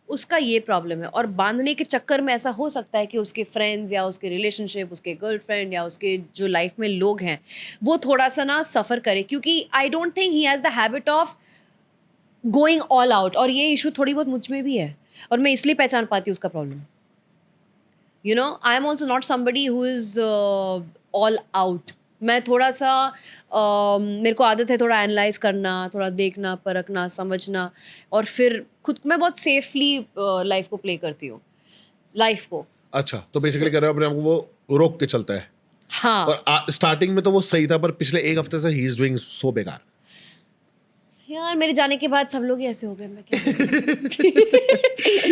उसका ये प्रॉब्लम है. और बांधने के चक्कर में ऐसा हो सकता है कि उसके फ्रेंड्स या उसके रिलेशनशिप, उसके गर्लफ्रेंड या उसके जो लाइफ में लोग हैं, वो थोड़ा सा ना सफ़र करे. क्योंकि I don't think he has the habit of going all out. और ये इशू थोड़ी बहुत मुझ में भी है, और मैं इसलिए पहचान पाती हूँ उसका problem. You know, I am also not somebody who is all out. मैं थोड़ा सा मेरे को आदत है थोड़ा एनालाइज करना, थोड़ा देखना, परखना, समझना, और फिर खुद मैं बहुत सेफली लाइफ को प्ले करती हूँ, लाइफ को. अच्छा, तो बेसिकली कह रहे हो अपने आप को वो रोक के चलता है. हाँ. और स्टार्टिंग में तो वो सही था, पर पिछले एक हफ्ते से ही इज डूइंग सो बेकार. यार मेरे जाने के बाद सब लोग ही ऐसे हो गए, मैं क्या करूं?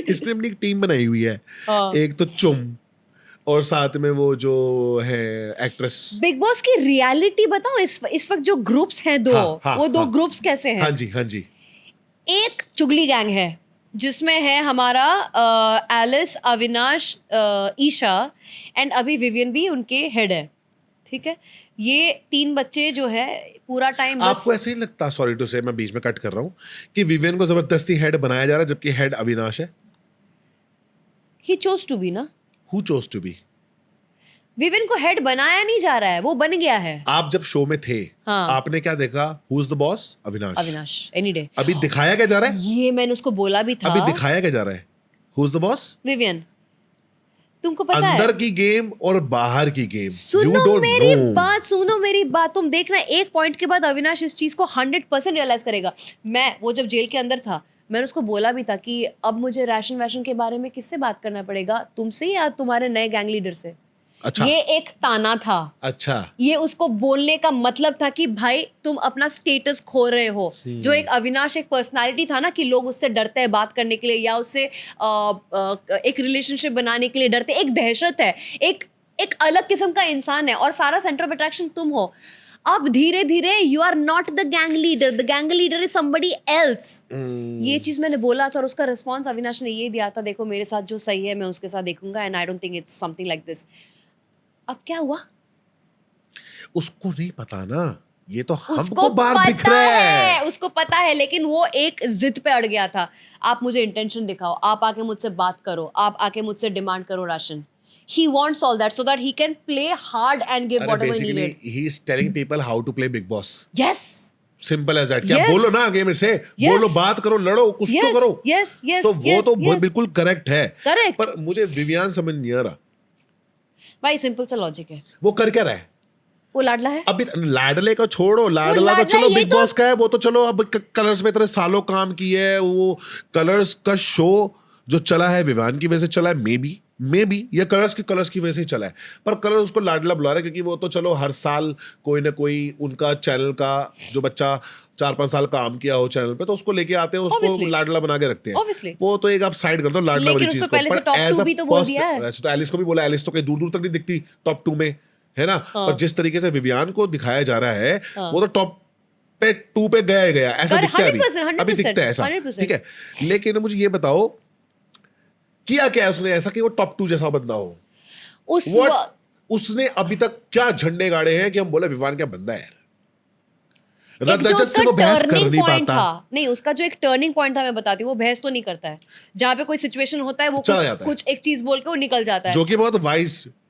इसने अपनी एक टीम बनाई हुई है. हाँ. एक तो चुम, और साथ में वो जो है एक्ट्रेस. बिग बॉस की रियलिटी बताओ. इस वक्त जो ग्रुप्स हैं दो, हाँ, वो दो हाँ. ग्रुप्स कैसे हैं? हाँ जी, हाँ जी. एक चुगली गैंग है जिसमें है हमारा एलिस, अविनाश, ईशा, एंड अभी विवियन भी उनके हेड है. ठीक है, ये 3 बच्चे जो है पूरा टाइम बस आपको ऐसे ही लगता, सॉरी टू से मैं बीच में कट कर रहा हूँ, कि विवियन को जबरदस्ती हेड बनाया जा रहा है जबकि हेड अविनाश है? ही चोज टू बी ना, who chose to be? Vivian को हेड बनाया नहीं जा रहा है, वो बन गया है। आप जब शो में थे, हाँ। आपने क्या देखा? Who is the boss? Avinash. Avinash any day. अभी दिखाया क्या जा रहा है? ये मैंने उसको बोला भी था। अभी दिखाया क्या जा रहा है? Who is the boss? Vivian, तुमको पता है, अंदर की गेम और बाहर की गेम, सुनो मेरी बात, सुनो मेरी बात, तुम देखना एक पॉइंट के बाद अविनाश इस चीज को 100% रियलाइज करेगा। मैं वो जब जेल के अंदर था, मैंने उसको बोला भी था कि अब मुझे राशन वैशन के बारे में किससे बात करना पड़ेगा, तुमसे या तुम्हारे नए गैंग लीडर से। अच्छा, ये एक ताना था। अच्छा, ये उसको बोलने का मतलब था कि भाई तुम अपना स्टेटस खो रहे हो। जो एक अविनाश एक पर्सनालिटी था ना कि लोग उससे डरते हैं बात करने के लिए या उससे एक रिलेशनशिप बनाने के लिए डरते, एक दहशत है, एक अलग किस्म का इंसान है और सारा सेंटर ऑफ अट्रैक्शन तुम हो। अब धीरे धीरे you are not the gang leader is somebody else. ये चीज मैंने बोला था और उसका रिस्पॉन्स अविनाश ने ये दिया था, देखो मेरे साथ जो सही है मैं उसके साथ देखूंगा and I don't think it's something like this. अब क्या हुआ उसको नहीं पता ना, ये तो उसको हमको बाहर दिख रहा है। उसको पता है, लेकिन वो एक जिद पे अड़ गया था। आप मुझे इंटेंशन दिखाओ, आप आके मुझसे बात करो, आप आके मुझसे डिमांड करो ration. He wants all that so that he can play hard and give whatever he needed. he is telling people how to play Big Boss. Yes. Simple as that. क्या Yes. बोलो ना आगे मेरे से, Yes. बोलो, बात करो, लड़ो, कुछ तो Yes, करो। yes, yes, तो वो yes, तो yes. बिल्कुल करेक्ट है। Correct. पर मुझे विवियान समझ नहीं आ रहा, भाई सिंपल सा लॉजिक है, वो कर क्या रहा है? वो लाडला है। अभी लाडले का छोड़ो, लाडला तो लाडला चलो ये बिग तो- बॉस का है, वो तो चलो अब कलर्स में इतने सालों काम की है, वो कलर्स का शो जो चला है विवान की वजह से चला है, मे बी या कलर्स की वजह से ही चला है। पर कलर्स उसको लाडला बुला रहा है क्योंकि वो तो चलो हर साल कोई ना कोई उनका चैनल का जो बच्चा 4-5 साल काम किया हो चैनल पे, तो उसको लेके आते हैं, उसको Obviously. लाडला बना के रखते हैं। Obviously. वो तो एक आप साइड कर दो लाडला लेकिन वाली उसको चीज को। पहले से पर top as 2 a भी तो बोल first- दिया है। वैसे तो एलिस को भी बोला, एलिस तो कहीं दूर दूर तक नहीं दिखती टॉप 2 में, है ना। पर जिस तरीके से विवियान को दिखाया जा रहा है, वो तो टॉप पे 2 पे गया ही गया, ऐसा दिखता है 100%, अभी दिखता है ऐसा, 100%। ठीक है। लेकिन मुझे ये बताओ किया क्या है उसने ऐसा कि वो टॉप 2 जैसा बंदा हो? उस What? उसने अभी तक क्या झंडे गाड़े हैं कि हम बोले विवान क्या बंदा है यार। एक जो रजत से उसका वो बहस कर टर्निंग नहीं पॉइंट पाता, था, नहीं उसका जो एक टर्निंग पॉइंट था मैं बताती हूँ, वो बहस तो नहीं करता है। जहाँ पे कोई सिचुएशन होता है वो चला जाता है। कुछ एक चीज बोल के वो निकल जाता है। जो कि बहुत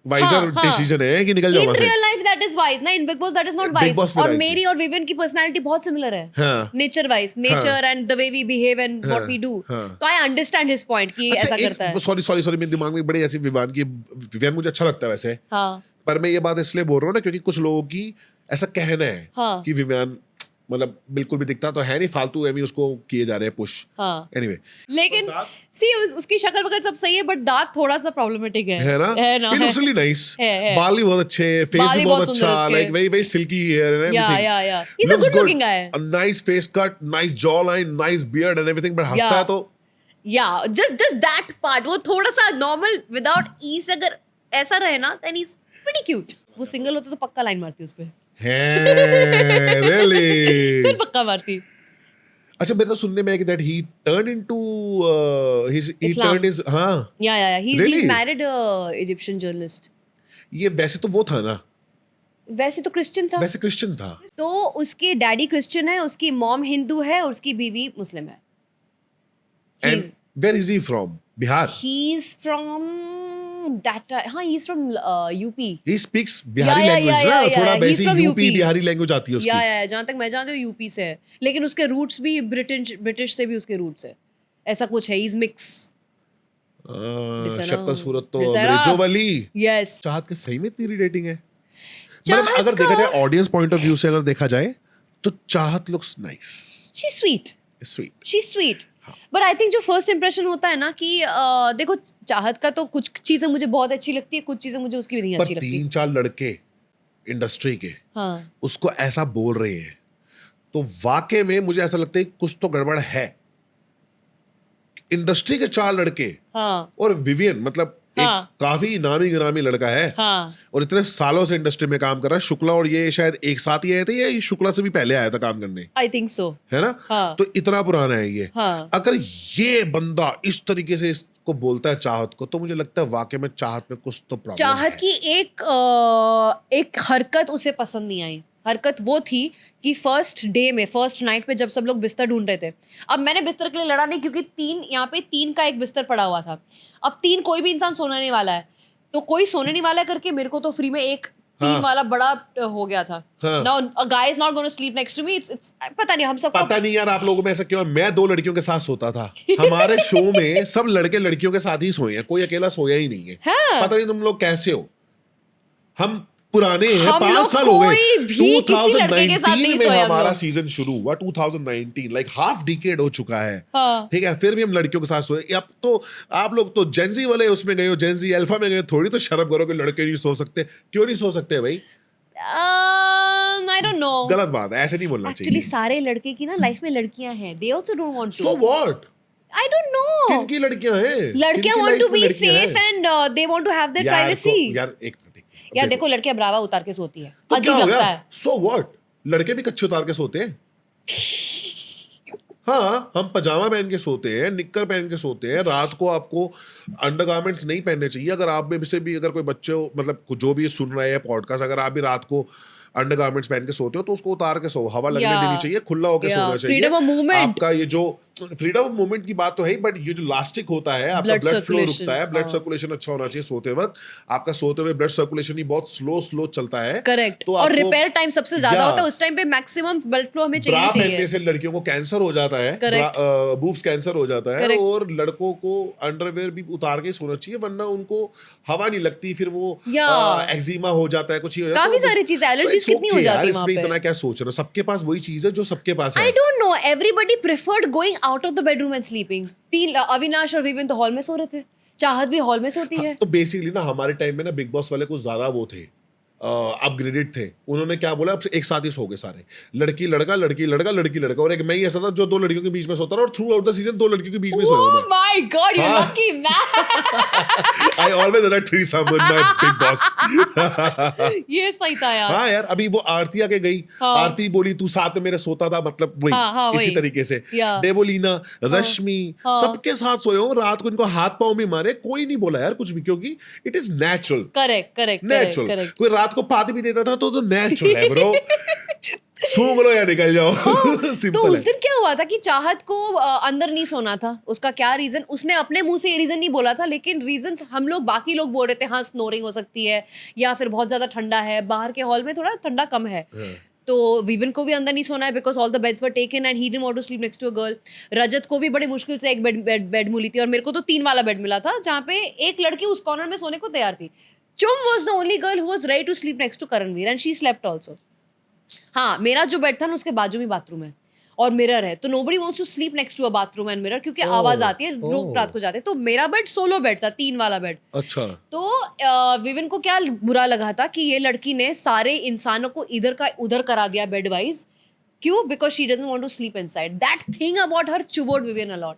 वाइजर हाँ। डिसीजन है कि निकल जाओ इन वहां से। Real life that is wise ना, in Bigg Boss that is not Big wise. Boss में और wise मेरी और विवियन की पर्सनालिटी बहुत सिमिलर है, हाँ। Nature wise, nature and the way we behave and what we do. हाँ। तो आई अंडरस्टैंड हिज पॉइंट कि ये ऐसा करता है। सॉरी मेरे दिमाग में बड़ी ऐसी विवान मुझे अच्छा लगता है वैसे, हाँ पर मैं ये बात इसलिए बोल रहा हूँ ना क्योंकि कुछ लोगों की ऐसा कहना है हाँ। कि विवियान मतलब बिल्कुल भी दिखता तो है नहीं, फालतू एवी उसको किए जा रहे हैं पुश। हाँ। एनीवे, लेकिन सी उसकी शक्ल वगैरह सब सही है बट दांत थोड़ा सा प्रॉब्लमेटिक है ना? He looks really nice. है। बाल भी बहुत अच्छे, फेस बाल भी भी बहुत बहुत सुंदर अच्छा, उसके। like very silky hair and everything. Yeah. He's a Looks good looking guy. A nice face cut, nice jawline, nice beard and everything, but हंसता Yeah. है तो Yeah, just that part, वो थोड़ा सा normal without ease अगर ऐसा रहे ना then he's pretty cute. वो सिंगल होता तो पक्का लाइन मारती उस पे। है really. फिर पक्का मारती। अच्छा, मेरे तो सुनने में है कि that he turned into he Islam. turned his हाँ, Yeah. He's Really? married a Egyptian journalist. ये वैसे तो वो था ना, वैसे तो क्रिश्चियन था। वैसे क्रिश्चियन था। तो उसके डैडी क्रिश्चियन है, उसकी मॉम हिंदू है और उसकी बीवी मुस्लिम है। And where is he from? Bihar. He's from that हाँ he's from UP। He speaks Bihari Yeah, language yeah, ना, yeah, थोड़ा yeah. He's वैसी from UP UP. Bihari language आती है उसकी। या जहाँ तक मैं जानती हूँ यूपी से है, लेकिन उसके रूट्स भी ब्रिटिश से भी उसके रूट्स है, ऐसा कुछ है। Is mix. शक्ल सूरत तो डिसरा। अंग्रेजों वाली। यस। चाहत के सही में इतनी इरिटेटिंग है? चाहत मतलब अगर देखा का- जाए ऑडियंस पॉइंट ऑफ व्यू से अगर देखा जाए तो चाहत looks nice, she sweet, sweet. She sweet. But I think जो फर्स्ट इंप्रेशन होता है ना कि देखो चाहत का तो कुछ चीजें मुझे बहुत अच्छी लगती है, कुछ चीजें मुझे उसकी भी नहीं पर अच्छी लगती। 3-4 लड़के इंडस्ट्री के हाँ उसको ऐसा बोल रहे हैं तो वाकई में मुझे ऐसा लगता है कि कुछ तो गड़बड़ है। इंडस्ट्री के 4 लड़के हाँ और विवियन मतलब एक हाँ। काफी नामी गिरामी लड़का है हाँ और इतने सालों से इंडस्ट्री में काम कर रहा है। शुक्ला और ये शायद एक साथ ही आए थे या ये शुक्ला से भी पहले आया था काम करने, आई थिंक सो। है ना? हाँ तो इतना पुराना है ये। हाँ अगर ये बंदा इस तरीके से इस को बोलता है चाहत को, तो मुझे लगता है वाकई में चाहत में कुछ तो प्रॉब्लम चाहत है। की एक हरकत उसे पसंद नहीं आई। हरकत वो थी कि फर्स्ट डे में, फर्स्ट नाइट पे जब सब लोग बिस्तर ढूंढ रहे थे, अब मैंने बिस्तर के लिए लड़ा नहीं क्योंकि यहाँ पे 3 का एक बिस्तर पड़ा हुआ था। अब 3 कोई भी इंसान सोने नहीं वाला है, तो कोई सोने नहीं वाला है करके मेरे को तो फ्री में एक 3 वाला बड़ा हो गया था। हाँ। Now a guy is not gonna sleep next to me. It's पता नहीं हम सबको पता नहीं यार आप लोगों में ऐसा क्यों है। मैं 2 लड़कियों के साथ सोता था हमारे शो में, सब लड़के लड़कियों के साथ ही सोए हैं, कोई अकेला सोया ही नहीं है। हाँ। पता नहीं तुम लोग कैसे हो। हम पुराने हैं, हम 5 लोग साल हो गए। कोई भी किसी लड़के के साथ नहीं 2019 में सोए हम हमारा लोग। सीजन शुरू हुआ, 2019 लाइक हाफ डिकेड हो चुका है। हाँ। ठीक है, फिर भी हम लड़कियों के साथ सोए। अब तो आप लोग तो जेंजी वाले उसमें गए हो, जेंजी अल्फा में गए, थोड़ी तो शर्म करो कि लड़के नहीं सो सकते। क्यों नहीं सो सकते भाई? I don't know. गलत बात है, ऐसे नहीं बोलना Actually, चाहिए। सारे लड़के की ना लाइफ में लड़कियां हैं। They also don't want to. So what? I don't know. किनकी लड़कियां हैं? लड़कियां किनकी want to life में be लड़कियां safe हैं? and they want to have their यार privacy. यार एक मिनट यार देखो लड़कियां ब्रावा उतार के सोती है, तो अजीब क्या हो लगता गया? है। So what? लड़के भी कच्चे उतार के सोते हैं। हाँ, हम पजामा पहन के सोते हैं, निक्कर पहन के सोते हैं। रात को आपको अंडरगारमेंट्स नहीं पहनने चाहिए। अगर आप में से भी अगर कोई बच्चे हो, मतलब जो भी सुन रहे हैं पॉडकास्ट, अगर आप भी रात को अंडरगारमेंट्स पहन के सोते हो तो उसको उतार के सो, हवा लगने Yeah. देनी चाहिए, खुला होकर Yeah. सोना चाहिए। Freedom of movement. आपका ये जो फ्रीडम ऑफ मूवमेंट की बात तो है, बट ये जो लास्टिक होता है, आपका Blood ब्लड फ्लो circulation. रुकता है, ब्लड हाँ. सर्कुलेशन अच्छा होना चाहिए सोते वक्त। आपका सोते हुए ब्लड सर्कुलेशन ही बहुत स्लो चलता है। करेक्ट। तो और आपको- रिपेयर टाइम सबसे ज्यादा Yeah. होता है, उस टाइम पे मैक्सिमम ब्लड फ्लो हमें ब्रा चाहिए पहनने से लड़कियों को कैंसर हो जाता है, Correct. बूब्स कैंसर हो जाता है। Correct. और लड़कों को अंडरवेयर भी उतार के सोना चाहिए, वरना उनको हवा नहीं लगती, फिर वो Yeah. एक्जिमा हो जाता है, कुछ ही हो जाता है। काफी तो- सारी चीजें, So एलर्जीज it's कितनी हो okay जाती यार, है वहां इसमें पे। इतना क्या सोच रहे हो? सबके पास वही चीज है जो सबके पास है। I don't know. Everybody preferred going out of the bedroom and sleeping. 3 Avinash और विविन तो हॉल में सो रहे थे, चाहत भी हॉल में सोती है। तो बेसिकली ना हमारे टाइम में ना बिग बॉस वाले कुछ ज्यादा वो थे, अपग्रेडेड थे। उन्होंने क्या बोला, अब एक साथ ही सो गए सारे, लड़की लड़का लड़की लड़का लड़की लड़का। और एक मैं ही ऐसा था जो 2 लड़कियों के बीच में सोता रहा, और थ्रू आउट द सीजन 2 लड़कियों के बीच में सोया हूं Oh मैं। my God, you're हाँ. lucky man. I always had a threesome with my big boss. ये सही था यार। हाँ यार, अभी वो आरती आके गई, हाँ. आरती बोली तू साथ में मेरे सोता था, मतलब वही हाँ, इसी वही। तरीके से। या। देवोलीना, रश्मि, हाँ. सबके साथ सोए हूँ। रात को इनको हाथ पांव में मारे, कोई नहीं बोला यार कुछ भी, क्योंकि it is natural. Correct correct natural. Correct. कोई रात को पाद भी देता था तो नेचुरल है ब्रो। सूंघ लो या निकल जाओ। तो सिंपल उस है। दिन क्या हुआ था कि चाहत को अंदर नहीं सोना था। उसका क्या रीजन, उसने अपने मुंह से ये रीजन नहीं बोला था, लेकिन रीजन हम लोग बाकी लोग बोल रहे थे। हाँ, स्नोरिंग हो सकती है, या फिर बहुत ज्यादा ठंडा है, बाहर के हॉल में थोड़ा ठंडा कम है। हाँ. तो विवन को भी अंदर नहीं सोना है because all the beds were taken and he didn't want to sleep next to a girl. Rajat को भी बड़ी मुश्किल से एक बेड मिली थी, और मेरे को तो 3 वाला बेड मिला था, जहाँ पे एक लड़की उस कॉर्नर में सोने को तैयार थी। Chum was the only girl who was ready to sleep next to Karanveer and she slept also. हाँ, मेरा जो बेड था ना उसके बाजू में बाथरूम है और मिरर है, तो nobody wants to sleep next to a bathroom and mirror, क्योंकि आवाज आती है, लोग रात को जाते हैं। तो मेरा बेड सोलो बेड था, 3 वाला बेड। अच्छा। तो विविन को क्या बुरा लगा था कि ये लड़की ने सारे इंसानों को इधर का उधर करा दिया बेड वाइज। क्यों? Because she doesn't want to sleep inside. That thing about her चुबोड विविन अ लॉट।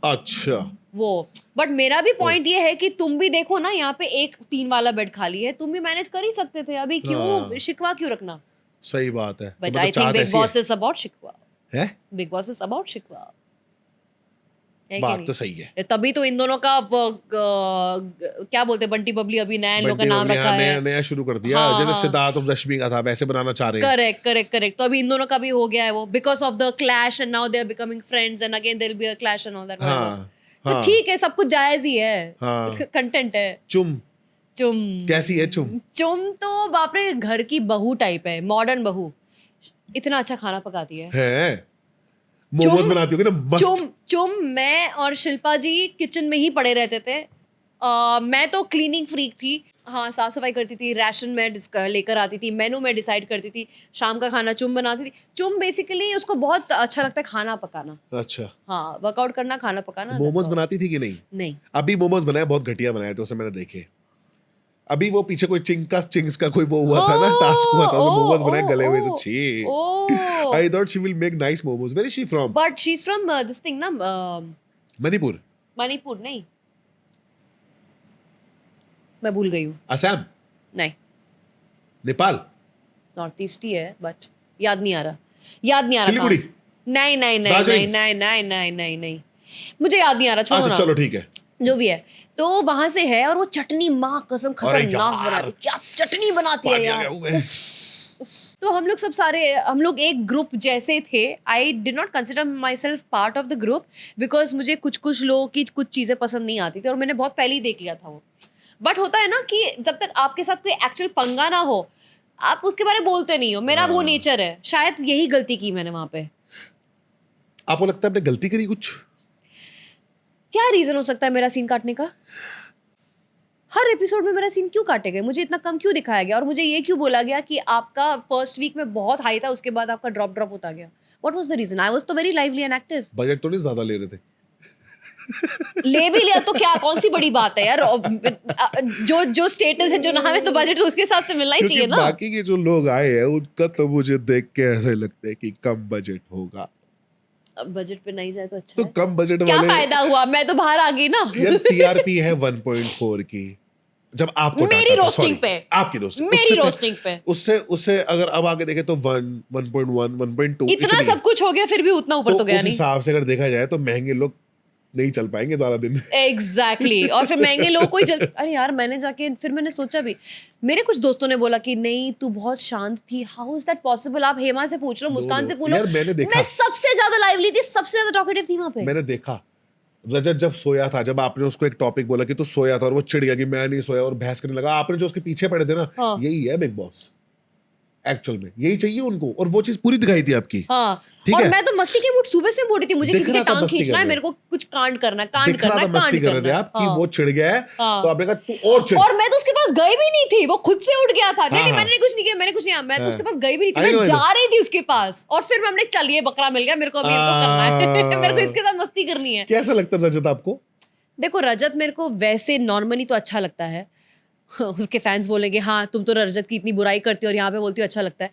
अच्छा। वो बट मेरा भी पॉइंट ये है कि तुम भी देखो ना, यहाँ पे एक 3 वाला बेड खाली है, तुम भी मैनेज कर ही सकते थे। अभी क्यों शिकवा क्यों रखना? सही बात है। बट मतलब आई थिंक चाहत बिग ऐसी है। बॉस इज अबाउट शिकवा। है? बिग बॉस इज अबाउट शिकवा। है कि बात नहीं? तो सही है। तभी तो इन दोनों का क्या बोलते हैं, बंटी बबली अभी नया इन लोग का बंटी नाम बबली, रखा हाँ, है। नया नया शुरू कर दिया। हाँ, जैसे हाँ। सिद्धार्थ और रश्मि का था वैसे बनाना चाह रहे हैं। Correct correct correct. तो अभी इन दोनों का भी हो गया है वो, because of the clash and now they are becoming friends and again there will be a clash and all that. हाँ, तो हाँ। ठीक है, सब कुछ जायज ही है। हाँ। कंटेंट है। चुम चुम कैसी है चुम? चुम तो बाप रे घर की बहू टाइप है, मॉडर्न बहू। इतना अच्छा खाना पकाती है। मोमोज चुम- बनाती होगी ना मस्त। चुम मैं और शिल्पा जी किचन में ही पड़े रहते थे। मैं तो क्लीनिंग फ्रीक थी। हाँ, साफ सफाई करती थी, राशन में लेकर आती थी, मेनू में डिसाइड करती थी, शाम का खाना चुम बनाती थी। चुम बेसिकली उसको बहुत अच्छा लगता है खाना पकाना। अच्छा। हाँ, वर्कआउट करना, खाना पकाना। Momos that's all। बनाती थी कि नहीं? नहीं। अभी मोमोज बनाए, बहुत घटिया बनाए थे, उसे मैंने देखे। अभी वो पीछे कोई चिंग्स का कोई वो हुआ था ना, टास्क हुआ था, तो मोमोज बनाए गले हुए से। छी। I thought she will make nice momos. Where is she from? But she is from this thing ना, मणिपुर, मणिपुर नहीं, मैं भूल गई हूँ। असम, नहीं, नेपाल, नॉर्थ ईस्ट ही है, बट याद नहीं आ रहा। सिलीगुड़ी, नहीं नहीं नहीं नहीं दार्जिलिंग। नहीं नहीं नहीं नहीं नहीं, मुझे याद नहीं आ रहा। छोड़ो अच्छा ना। चलो ठीक है। जो भी है, तो वहां से है और वो चटनी माँ कसम खतरनाक यार। बनाती, क्या चटनी बनाती है पानी आ यार। गया मुंह में। तो हम लोग एक ग्रुप जैसे थे। I did not consider my self part of the group because मुझे कुछ कुछ लोगों की कुछ चीज़ें पसंद नहीं आती थी और मैंने बहुत पहले ही देख लिया था वो। बट होता है ना कि जब तक आपके साथ कोई एक्चुअल पंगा ना हो आप उसके बारे में बोलते नहीं हो। मेरा वो नेचर है, शायद यही गलती की मैंने वहां पे। आपको लगता है आपने गलती करी कुछ? क्या रीजन हो सकता है मेरा सीन काटने का? हर एपिसोड में मेरा सीन क्यों काटे गए? मुझे इतना कम क्यों दिखाया गया? और मुझे ये क्यों बोला गया कि आपका फर्स्ट वीक में बहुत हाई था, उसके बाद आपका ड्रॉप होता गया? What was the reason? I was तो वेरी लाइवली एंड एक्टिव। बजट तो नहीं ज्यादा ले रहे थे? ले भी लिया तो क्या, कौन सी बड़ी बात है यार। जो स्टेटस है, जो नाम है, तो बजट उसके हिसाब से मिलना ही क्योंकि चाहिए ना। बाकी के जो लोग आए हैं उनका तो मुझे देख के ऐसे लगता है कि कम बजट होगा। अब बजट पे नहीं जाए तो अच्छा तो है। कम बजट क्या वाले फायदा हुआ, मैं तो बाहर आ गई ना। यार टीआरपी है 1.4 की। जब आपको मेरी डाटा था, रोस्टिंग sorry, पे। आपकी रोस्टिंग मेरी रोस्टिंग पे उससे अगर अब आगे देखे तो 1 1.1 1.2 इतना सब कुछ हो गया फिर भी उतना ऊपर तो गया उस नहीं। हिसाब से अगर देखा जाए तो महंगे लोग नहीं चल पाएंगे ज्यादा दिन। एग्जैक्टली और फिर महंगे लोग कोई अरे यार मैंने जाके फिर मैंने सोचा भी, मेरे कुछ दोस्तों ने बोला कि नहीं तू बहुत शांत थी, हाउ इज दैट पॉसिबल? आप हेमा से पूछ लो, मुस्कान से पूछ लो। यार मैंने देखा, मैं सबसे ज्यादा लाइवली थी, सबसे ज्यादा टॉकेटिव थी वहां पे। मैंने देखा रजत जब सोया था, जब आपने उसको एक टॉपिक बोला कि तू सोया था और वो चिढ़ गया कि मैं नहीं सोया और बहस करने लगा, आपने जो उसके पीछे पड़े थे ना, हाँ। यही है बिग बॉस। एक्चुअल में यही चाहिए उनको और वो चीज पूरी दिखाई थी आपकी। हाँ ठीक और है? मैं तो मस्ती के मूड सुबह से बोल रही थी, मुझे दिख किसी की रहा था टांग मस्ती खींचना कर है, रहे मेरे को कुछ कांड करना है, कांड दिख रहा करना था है, मस्ती कांड कर रहे थे करना है। आप कि हाँ। वो चिढ़ गया है, हाँ। तो आपने कहा तू और चिढ़। और मैं तो उसके पास गई भी नहीं थी, वो खुद से उठ गया था। नहीं नहीं हाँ। मैंने कुछ नहीं किया, मैंने कुछ नहीं किया, मैं तो हाँ। उसके पास गई भी नहीं I थी, know, मैं I know. जा रही थी उसके पास। और फिर हमने चल ये बकरा मिल गया, मेरे को अभी इसको करना है। मेरे को इसके साथ मस्ती करनी है। कैसा लगता है रजत आपको? देखो रजत मेरे को वैसे नॉर्मली तो अच्छा लगता है। उसके फैंस बोलेंगे हाँ तुम तो रजत की इतनी बुराई करती हो और यहाँ पे बोलती हो अच्छा लगता है।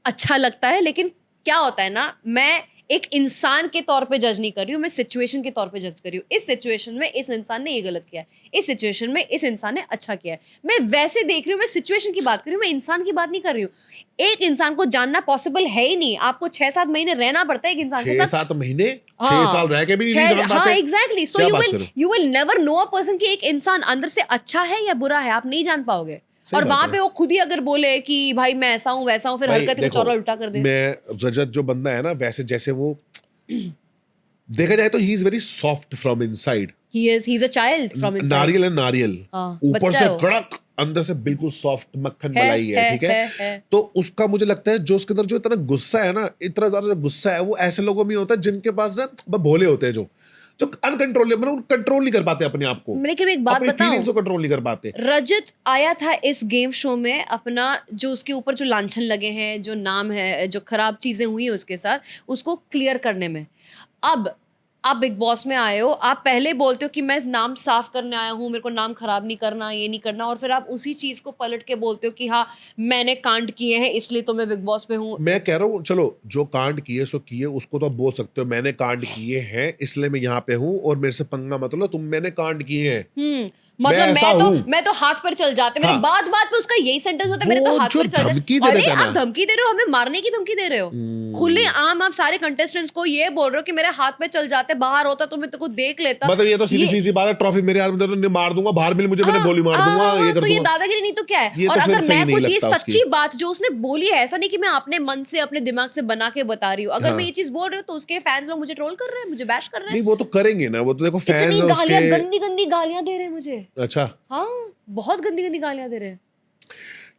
अच्छा लगता है, लेकिन क्या होता है ना, मैं एक इंसान के तौर पे जज नहीं कर रही हूँ, मैं सिचुएशन के तौर पे जज कर रही हूँ। इस सिचुएशन में इस इंसान ने ये गलत किया है, इस सिचुएशन में इस इंसान ने अच्छा किया है। मैं वैसे देख रही हूँ, मैं सिचुएशन की बात कर रही हूँ, मैं इंसान की बात नहीं कर रही हूँ। एक इंसान को जानना पॉसिबल है ही नहीं, आपको 6-7 महीने रहना पड़ता है एक इंसान के साथ। 6-7 महीने, हाँ। 6 साल रह के भी नहीं जान हाँ पाते। एग्जैक्टली। सो क्या यू बात विल कर रहे हो? You will never know a person कि एक इंसान अंदर से अच्छा है या बुरा है, आप नहीं जान पाओगे। सही और बात वहां है। पे वो खुद ही अगर बोले कि भाई मैं ऐसा हूँ वैसा हूँ, फिर भाई, हरकत कुछ देखो, और उल्टा कर दे। मैं रजत जो बंदा है ना, वैसे जैसे वो देखा जाए तो ही is very soft from inside. He is a child from inside. नारियल है नारियल, हाँ, ऊपर बच्चा से है वो। कड़क, अंदर से बिल्कुल सॉफ्ट मक्खन मलाई है, ठीक है? तो उसका मुझे लगता है जो उसके अंदर जो इतना गुस्सा है ना, इतना ज्यादा जो गुस्सा है वो ऐसे लोगों में होता है जिनके पास ना बहुत भोले होते हैं, जो अनकंट्रोलेबल, मतलब कंट्रोल नहीं कर पाते अपने आप को, लेकिन एक बात अपनी फीलिंग्स को बताऊं, कंट्रोल नहीं कर पाते। रजत आया था इस गेम शो में अपना जो उसके ऊपर जो लांछन लगे हैं, जो नाम है, जो खराब चीजें हुई हैं उसके साथ, उसको क्लियर करने में। अब आप बिग बॉस में आए हो, आप पहले बोलते हो कि मैं नाम साफ करने आया हूँ, मेरे को नाम खराब नहीं करना, ये नहीं करना, और फिर आप उसी चीज को पलट के बोलते हो कि हाँ मैंने कांड किए हैं इसलिए तो मैं बिग बॉस पे हूँ। मैं कह रहा हूँ चलो जो कांड किए सो किए, उसको तो आप बोल सकते हो मैंने कांड किए हैं इसलिए मैं यहाँ पे हूँ और मेरे से पंगा मत लो, तुम मैंने कांड किए हैं। मतलब ऐसा हूँ। मैं तो हाथ पर चल जाते, मेरे हाँ। बात पे उसका यही सेंटेंस होता है, मेरे तो वो हाथ जो पर चल धमकी जाते। दे अरे देता है आप ना। धमकी दे रहे हो, हमें मारने की धमकी दे रहे हो। खुले आम आप सारे कंटेस्टेंट्स को ये बोल रहे हो कि मेरे हाथ पे चल जाते, बाहर होता तो मैं तेरे को देख लेता। मतलब ये तो सीधी सीधी बात है, ट्रॉफी मेरे हाथ में दे दो, मार दूंगा, बाहर मिल मुझे, मैंने गोली मार दूंगा, ये कर तो ये दूंगा। दादागिरी नहीं तो क्या है? ये और तो फिर अगर सही मैं नहीं कुछ ये लगता सच्ची उसकी। बात जो उसने बोली है, ऐसा नहीं कि मैं अपने मन से अपने दिमाग से बना के बता रही हूँ, अगर हाँ। मैं ये चीज बोल रही हूँ तो उसके फैंस लोग मुझे ट्रोल कर रहे हैं, मुझे बैश कर रहे हैं। नहीं वो तो करेंगे ना, वो तो देखो फैंस इतनी है गालियां, उसके। गंदी गंदी गालियां दे रहे हैं मुझे। अच्छा हाँ बहुत गंदी गंदी गालियां दे रहे हैं।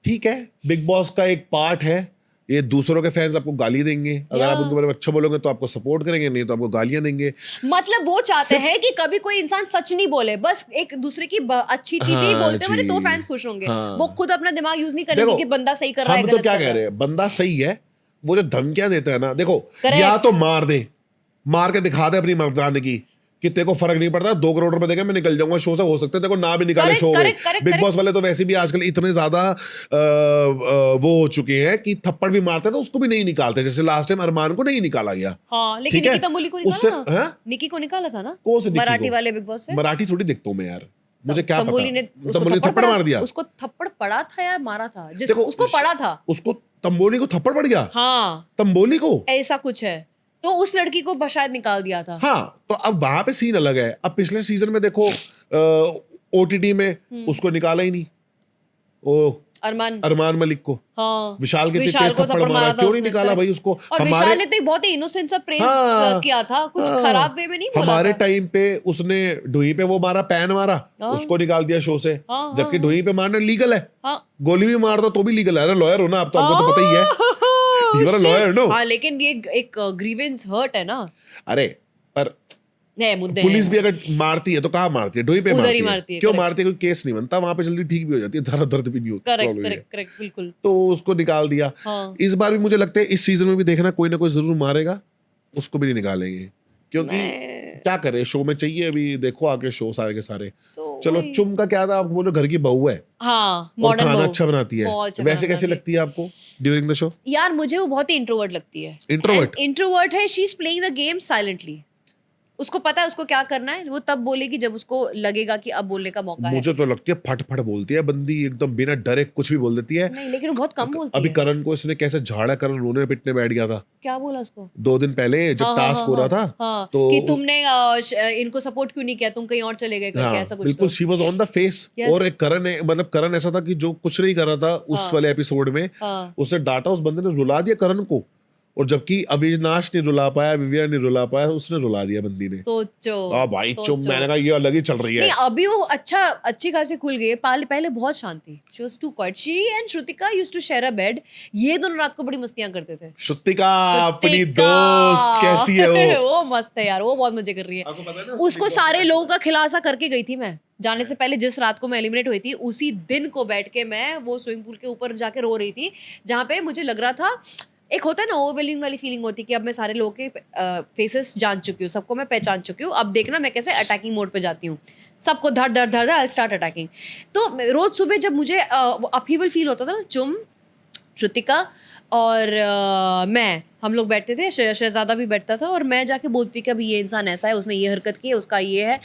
ठीक है, बिग बॉस का एक पार्ट है ये, दूसरों के फैंस आपको गाली देंगे, अगर आप उनके बारे में अच्छा बोलोगे तो आपको सपोर्ट करेंगे, नहीं तो आपको गालियां देंगे। मतलब वो चाहते हैं कि कभी कोई इंसान सच नहीं बोले, बस एक दूसरे की अच्छी चीजें ही हाँ बोलते हैं, जी। तो फैंस खुश होंगे। हाँ। वो खुद अपना दिमाग यूज नहीं करेंगे देखो, कि बंदा सही कर रहा है हम तो गलत क्या कर कह रहा रहे है। हैं, बंदा सही है, वो जो धमकियां देता है ना, देखो Correct. या तो मार दे, मार के दिखा दे अपनी मर्दानगी कि तेरे को फर्क नहीं पड़ता, 2 करोड़ रुपए देके मैं निकल जाऊंगा शो से, हो सकता है तेरे को ना भी निकाले Correct, शो में। correct, correct, big correct. Boss वाले तो वैसे भी आजकल इतने ज्यादा वो हो चुके हैं कि थप्पड़ भी मारते हैं तो उसको भी नहीं निकालते, जैसे लास्ट टाइम अरमान को नहीं निकाला गया। हाँ लेकिन ठीक है? निकी तंबोली को उससे निकाला ना। हाँ? निकी को निकाला था ना, कौन से निकी मराठी को? वाले बिग बॉस से। मराठी थोड़ी देखता हूँ मैं यार, मुझे क्या पता। तंबोली ने तंबोली ने थप्पड़ मार दिया, उसको थप्पड़ पड़ा था या मारा था, देखो, उसको पड़ा था, उसको तंबोली को थप्पड़ पड़ गया। हाँ तंबोली को ऐसा कुछ है। तो उस लड़की को शायद निकाल दिया था। हाँ, तो अब वहां पे सीन अलग है। अब पिछले सीजन में देखो ओटीटी में उसको निकाला ही नहीं, ओ अरमान मलिक को। हाँ, विशाल के विशाल तेज को थप्पड़ थप्पड़ मारा, मारा था क्यों नहीं उसने, निकाला भाई उसको? और विशाल ने तो एक बहुत ही इनोसेंट सा प्रेज किया था, कुछ खराब वे में नहीं बोला हमारे था। टाइम पे उसने ढूई पे वो मारा, पैन मारा, उसको निकाल दिया शो से। जबकि ढूई पे मारना लीगल है, गोली भी मार दो तो भी लीगल है। लॉयर हो ना आप, तो आपको तो पता ही है, you are a lawyer no. हाँ, लेकिन ये एक ग्रीवेंस हर्ट है ना। अरे पर मुद्दे पुलिस भी अगर मारती है तो कहाँ मारती है? ढोई पे उधर ही मारती मारती है। है, क्यों correct। मारती है? कोई केस नहीं बनता वहां पे, जल्दी ठीक भी हो जाती है, ज्यादा दर्द भी नहीं होता। करेक्ट बिल्कुल। तो उसको निकाल दिया। इस बार भी मुझे लगता है इस सीजन में भी देखना कोई ना कोई जरूर मारेगा, उसको भी नहीं निकालेंगे, क्योंकि क्या करे, शो में चाहिए अभी। देखो आगे शो सारे के सारे। चलो, चुम का क्या था? आप बोलो घर की बहू है, और खाना अच्छा बनाती है, वैसे कैसे लगती है आपको ड्यूरिंग द शो? यार मुझे वो बहुत ही इंट्रोवर्ट लगती है। इंट्रोवर्ट है, she is playing the game silently. उसको पता है उसको क्या करना है, वो तब बोलेगी जब उसको लगेगा कि अब बोलने का मौका है। मुझे तो लगती है फट फट बोलती है बंदी, एकदम बिना डरे कुछ भी बोल देती है। नहीं, लेकिन वो बहुत कम बोलती अभी है। करण को इसने कैसे झाड़ा, करण रोने पिटने बैठ गया था। क्या बोला उसको? 2 दिन पहले जब टास्क हो रहा था, तो कि तुमने इनको सपोर्ट क्यों नहीं किया, तुम कहीं और चले गए करके, ऐसा कुछ। बिल्कुल, she was on the face. और एक करण है, मतलब करण ऐसा था कि जो कुछ नहीं कर रहा था उस वाले एपिसोड में, उसने डांटा, उस बंदे ने रुला दिया करण को। और जबकि अविनाश नहीं रुला पाया, विविया नहीं रुला पाया, उसने रुला दिया बंदी ने। सोचो भाई चुम, मैंने कहा ये अलग ही चल रही है। नहीं, अभी वो अच्छी खासी खुल गई है। पहले बहुत शांत थी। She was too quiet. She and Shrutika used to share a bed. ये दोनों रात को बड़ी मस्तियां करते थे। श्रुतिका अपनी दोस्त कैसी है वो? वो मस्त है यार, वो बहुत मजे कर रही है। आपको पता है ना, उसको सारे लोगों का खिलासा करके गई थी मैं जाने से पहले। जिस रात को मैं एलिमिनेट हुई थी, उसी दिन को बैठ के मैं वो स्विमिंग पूल के ऊपर जाके रो रही थी, जहाँ पे मुझे लग रहा था, एक होता है ना ओवरवेलमिंग वाली फीलिंग होती है कि अब मैं सारे लोगों के फेसेस जान चुकी हूँ, सबको मैं पहचान चुकी हूँ, अब देखना मैं कैसे अटैकिंग मोड पे जाती हूँ, सबको धड़ धड़ धड़ आई स्टार्ट अटैकिंग। तो रोज सुबह जब मुझे अपहीवल फील होता था ना, चुम, श्रुतिका और हम लोग बैठते थे, शहजादा भी बैठता था, और मैं जाके बोलती कि अभी ये इंसान ऐसा है, उसने ये हरकत की है, उसका ये है,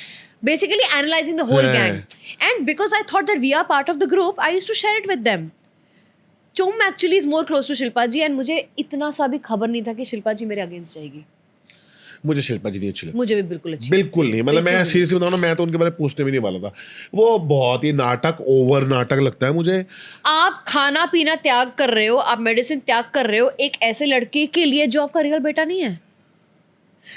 basically analysing the whole gang. And because I thought that we are part of the group, I used to share it with them. Chum actually is more close to Shilpa ji, and मुझे इतना सा भी खबर नहीं था कि शिल्पा जी मेरे अगेंस्ट जाएगी। मुझे शिल्पा जी नहीं अच्छी लगती। मुझे भी बिल्कुल अच्छी बिल्कुल नहीं, मतलब मैं सीरियसली बताऊं ना, मैं तो उनके बारे में पूछने भी नहीं वाला था। वो बहुत ही नाटक, ओवर नाटक लगता है मुझे। आप खाना पीना त्याग कर रहे हो, आप मेडिसिन त्याग कर रहे हो एक ऐसे लड़के के लिए जो आपका रियल बेटा नहीं है।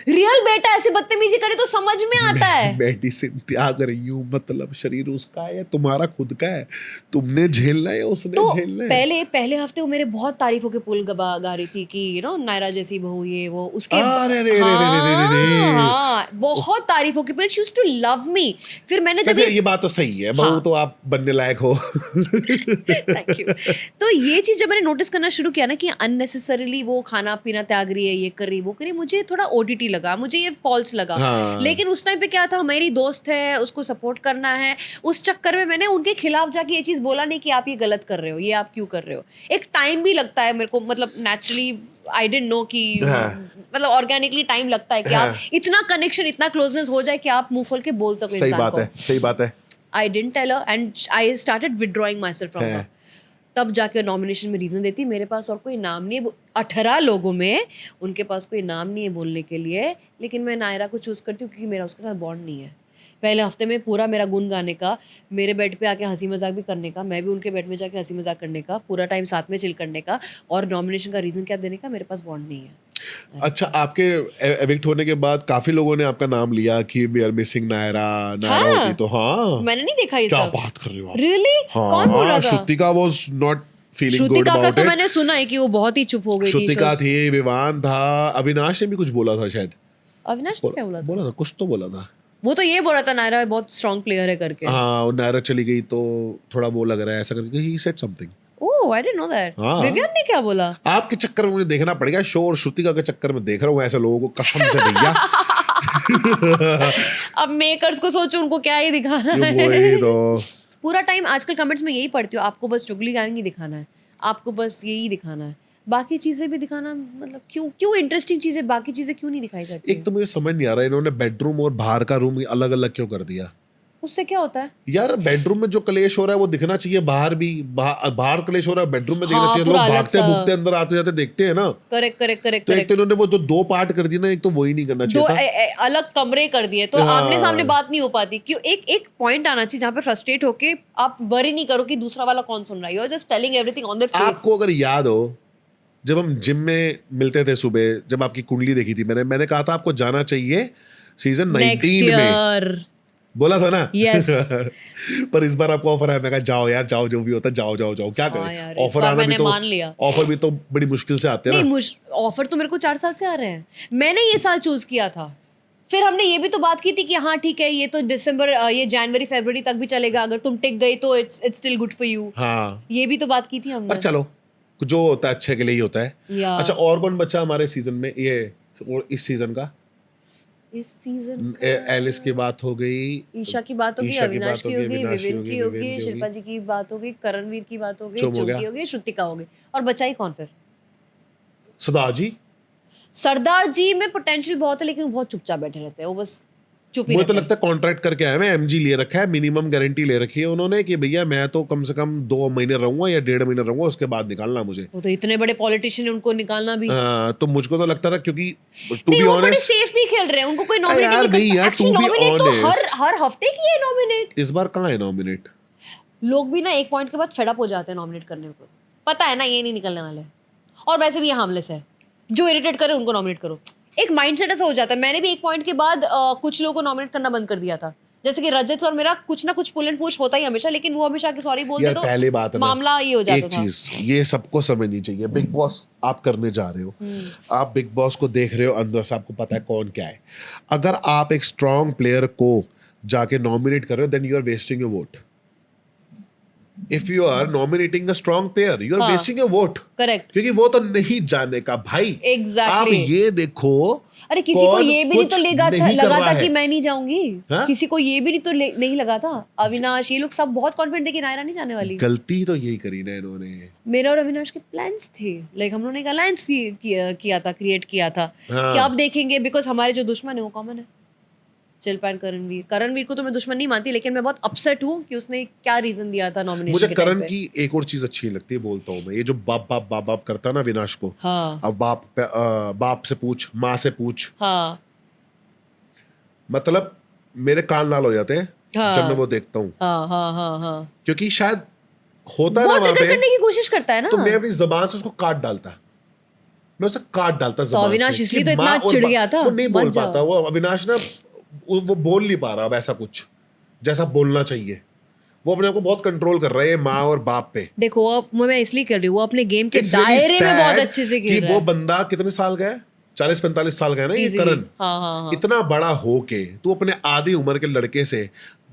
रियल बेटा ऐसे बदतमीजी करे तो समझ में आता है। मेडिसिन त्याग रही हूँ, मतलब शरीर उसका है, तुम्हारा खुद का है, तुमने झेलना है, उसने तो झेलना है। पहले हफ्ते वो मेरे बहुत तारीफों के पुल गा रही थी कि नायरा जैसी बहू, ये वो, उसके हाँ, बहुत तारीफों के पुल। She used to love me. फिर मैंने जब ये बात तो सही है, बहू तो आप बनने लायक हो। Thank you. तो ये चीज जब मैंने नोटिस करना शुरू किया ना कि अननेसेसरीली वो खाना पीना त्याग रही है, ये कर रही, वो कर रही, मुझे थोड़ा ओटीटी लगा, मुझे ये फॉल्स लगा। लेकिन उस टाइम पे क्या था, मेरी दोस्त है, उसको सपोर्ट करना है, उस चक्कर में मैंने उनके खिलाफ जाके ये चीज बोला नहीं कि आप ये गलत कर रहे हो, ये आप क्यों कर रहे हो। एक टाइम भी लगता है मेरे को, मतलब नेचुरली आई डिडंट नो कि मतलब ऑर्गेनिकली टाइम लगता है कि आप इतना कनेक्शन, इतना क्लोजनेस हो जाए कि आप मुंह खोल के बोल सको इंसान को। सही बात है। I didn't tell her and I started withdrawing myself from her. तब जाके नॉमिनेशन में रीज़न देती, मेरे पास और कोई नाम नहीं है, 18 लोगों में उनके पास कोई नाम नहीं है बोलने के लिए, लेकिन मैं नायरा को चूज़ करती हूँ क्योंकि मेरा उसके साथ बॉन्ड नहीं है। पहले हफ्ते में पूरा मेरा गुन गाने का, मेरे बेड पे आके हंसी मजाक भी करने का, मैं भी उनके बेड में जाके हंसी मजाक करने का, पूरा टाइम साथ में चिल करने का, और नॉमिनेशन का रीज़न क्या देने का, मेरे पास बॉन्ड नहीं है। अच्छा, आपके एविक्ट होने के बाद काफी लोगों ने आपका नाम लिया कि वी आर मिसिंग नायरा होती तो। हाँ, मैंने नहीं देखा ये क्या सब। बात कर रहे हो आप? रियली? कौन बोल रहा था? Shrutika was not feeling good Shrutika का अबाउट तो इट। मैंने सुना है कि वो बहुत ही चुप हो गई थी। श्रुतिका थी, विवान था, अविनाश ने भी कुछ बोला था शायद। अविनाश ने क्या बोला था? कुछ तो बोला था। वो तो ये बोल रहा था नायरा बहुत स्ट्रॉन्ग प्लेयर है करके। हाँ, और नायरा चली गई तो थोड़ा वो लग रहा है ऐसा करके, he said something. Oh, I didn't know that. Vivian ने क्या बोला? आपके चक्कर में मुझे देखना पड़ेगा शो, और श्रुतिका के चक्कर में देख रहा हूँ ऐसे लोगों को, कसम से भैया। अब मेकर्स को सोचो उनको क्या ही दिखाना है। वही तो पूरा टाइम आजकल कमेंट्स में यही पढ़ती हूँ, आपको बस चुगली गाएंगी दिखाना है, आपको बस यही दिखाना है, बाकी चीजें भी दिखाना, मतलब क्यों इंटरेस्टिंग चीजें, बाकी चीजें क्यों नहीं दिखाई जाती? एक तो मुझे समझ नहीं आ रहा है, इन्होंने बेडरूम और बाहर का रूम अलग अलग क्यों कर दिया? उससे क्या होता है? यार बेडरूम में जो कलेश हो रहा है वो दिखना चाहिए, बाहर भी बाहर कलेश हो रहा है बेडरूम में दिखना हाँ, चाहिए। पूरा लोग अलग भागते सा। भूगते अंदर आते जाते देखते हैं ना। करेक्ट करेक्ट करेक्ट तो एक करेक्ट। तो इन्होंने वो जो 2 पार्ट कर दिए ना, एक तो वही नहीं करना दो चाहिए था। अलग कमरे कर दिए तो हाँ। आमने सामने बात नहीं हो पाती। क्यों? एक एक पॉइंट आना चाहिए जहाँ पे फ्रस्ट्रेट होके आप वरी नहीं करो कि दूसरा वाला कौन सुन रहा है। You are just telling everything on their face. आपको अगर याद हो, जब हम जिम में मिलते थे सुबह, जब आपकी कुंडली देखी थी मैंने कहा था आपको जाना चाहिए सीजन नेक्स्ट 19 में, ईयर। बोला था ना। Yes. पर इस बार आपको ऑफर है, मैं कहा जाओ यार, जाओ, जो भी होता है जाओ जाओ जाओ, क्या हाँ करें। यार, इस ऑफर बार आना भी मैंने तो, मान लिया। ऑफर भी तो बड़ी मुश्किल से आते हैं नहीं, ना। मुझ ऑफर तो मेरे को 4 साल से आ रहे हैं। मैंने ये साल चूज किया था। फिर हमने ये भी तो बात की थी कि हाँ ठीक है, ये तो दिसंबर, ये जनवरी फरवरी तक भी चलेगा, अगर तुम टिक गई तो it's still good for you. हाँ, ये भी तो बात की थी हमने। पर चलो, जो होता है अच्छे के लिए ही होता है। या अच्छा, और कौन बच्चा हमारे सीजन में, ये और इस सीजन का? इस सीजन एलिस की बात हो गई, ईशा की बात होगी, ईशा की अविनाश बात की होगी, होगी, अविनाश विविन की होगी, विविन की शिल्पा होगी। जी की बात होगी, करणवीर की बात होगी, चुप हो चुम गया। की होगी, श्रुतिका होगी। और बचा ही कौन फिर? सरदार जी। सरदार जी में पोटेंशियल बहुत है, लेकिन वो बहुत चुपचाप बैठे रहते हैं। वो बस चुप ही मुझे तो रहते हैं। लगता है कॉन्ट्रैक्ट करके आए हैं, एमजी ले रखा है, मिनिमम गारंटी ले रखी है उन्होंने कि भैया मैं तो कम से कम 2 महीने रहूंगा या 1.5 महीने रहूंगा, उसके बाद निकालना मुझे। वो तो इतने बड़े पॉलिटिशियन है, उनको निकालना भी। तो मुझको तो लगता था, क्योंकि टू नहीं, बी वो बड़े ऑनेस्ट सेफ भी खेल रहे हैं। उनको कोई यार नॉमिनेट नहीं यार, एक्चुअली to be नॉमिनेट तो honest, हर हफ्ते किए नॉमिनेट। इस बार कहाँ है नॉमिनेट? लोग भी ना एक पॉइंट के बाद फेडअप हो जाते हैं नॉमिनेट करने को। पता है ना ये नहीं निकलने वाले, और वैसे भी ये हार्मलेस है। जो इरिटेट करे उनको नॉमिनेट करो। एक माइंडसेट ऐसा हो जाता है। मैंने भी एक पॉइंट के बाद कुछ लोगों को नॉमिनेट करना बंद कर दिया था। जैसे कि रजत और मेरा कुछ ना कुछ पुल एंड पुश होता ही हमेशा, लेकिन वो हमेशा के सॉरी बोल दे यार तो पहले बात है ना, मामला ये हो जाता एक था। चीज ये सबको समझनी चाहिए, बिग बॉस आप करने जा रहे हो, आप बिग बॉस को देख रहे हो अंदर से, आपको पता है कौन क्या है। अगर आप एक स्ट्रांग प्लेयर को जाके नॉमिनेट कर रहे हो, then you are wasting your vote. If you are nominating a strong player, you are हाँ। वेस्टिंग योर वोट, करेक्ट, क्योंकि वो तो नहीं जाने का भाई। एग्जैक्टली। आप ये देखो, अरे किसी को कौन ये भी नहीं तो कुछ लगा था, नहीं कर लगा रहा था है। कि मैं नहीं जाऊंगी। हाँ? किसी को ये भी नहीं तो नहीं लगा था। अविनाश, ये लोग सब बहुत कॉन्फिडेंट थे कि नायरा नहीं जाने वाली। गलती तो यही करी ना इन्होंने। मेरा और अविनाश के प्लान्स थे, लाइक हम लोगों ने एक अलायंस किया था, क्रिएट किया था हाँ। कि अब देखेंगे, बिकॉज हमारे जो दुश्मन है वो कॉमन है। शिल्पा एंड करणवीर को तो मैं दुश्मन नहीं मानती, लेकिन मैं बहुत अपसेट हूँ कि उसने क्या रीजन दिया था नॉमिनेशन मुझे के टाइम करण पे। की एक और चीज अच्छी लगती है, बोलता हूँ मैं, ये जो बाप बाप बाप बाप करता है ना विनाश को। हाँ अब बाप से पूछ, माँ से पूछ, हाँ मतलब मेरे कान लाल हो जाते हैं हाँ। जब मैं वो देखता हूँ, हाँ हाँ हाँ हाँ। क्योंकि शायद होता है वो ना वहां ट्रिगर पे, करने की कोशिश करता है ना। तो मैं अपनी जबान से उसको काट डालता, मैं उसे काट डालता जबान अविनाश से, इसलिए कि तो इतना माँ और चिढ़ गया था। वो नहीं बोल मत जाओ। पाता, वो अविनाश ना वो बोल नहीं पा रहा वैसा कुछ जैसा बोलना चाहिए। वो अपने आप को बहुत कंट्रोल कर रहा है माँ और बाप पे। देखो, अब मैं इसलिए कर रही हूँ, वो अपने गेम के It's really दायरे में बहुत sad अच्छे से कि खेल रहा वो है। बंदा कितने साल का है, 40-45 साल का है ना ये Easily। करण। हाँ हाँ हाँ। इतना बड़ा हो के तू अपने आधी उम्र के लड़के से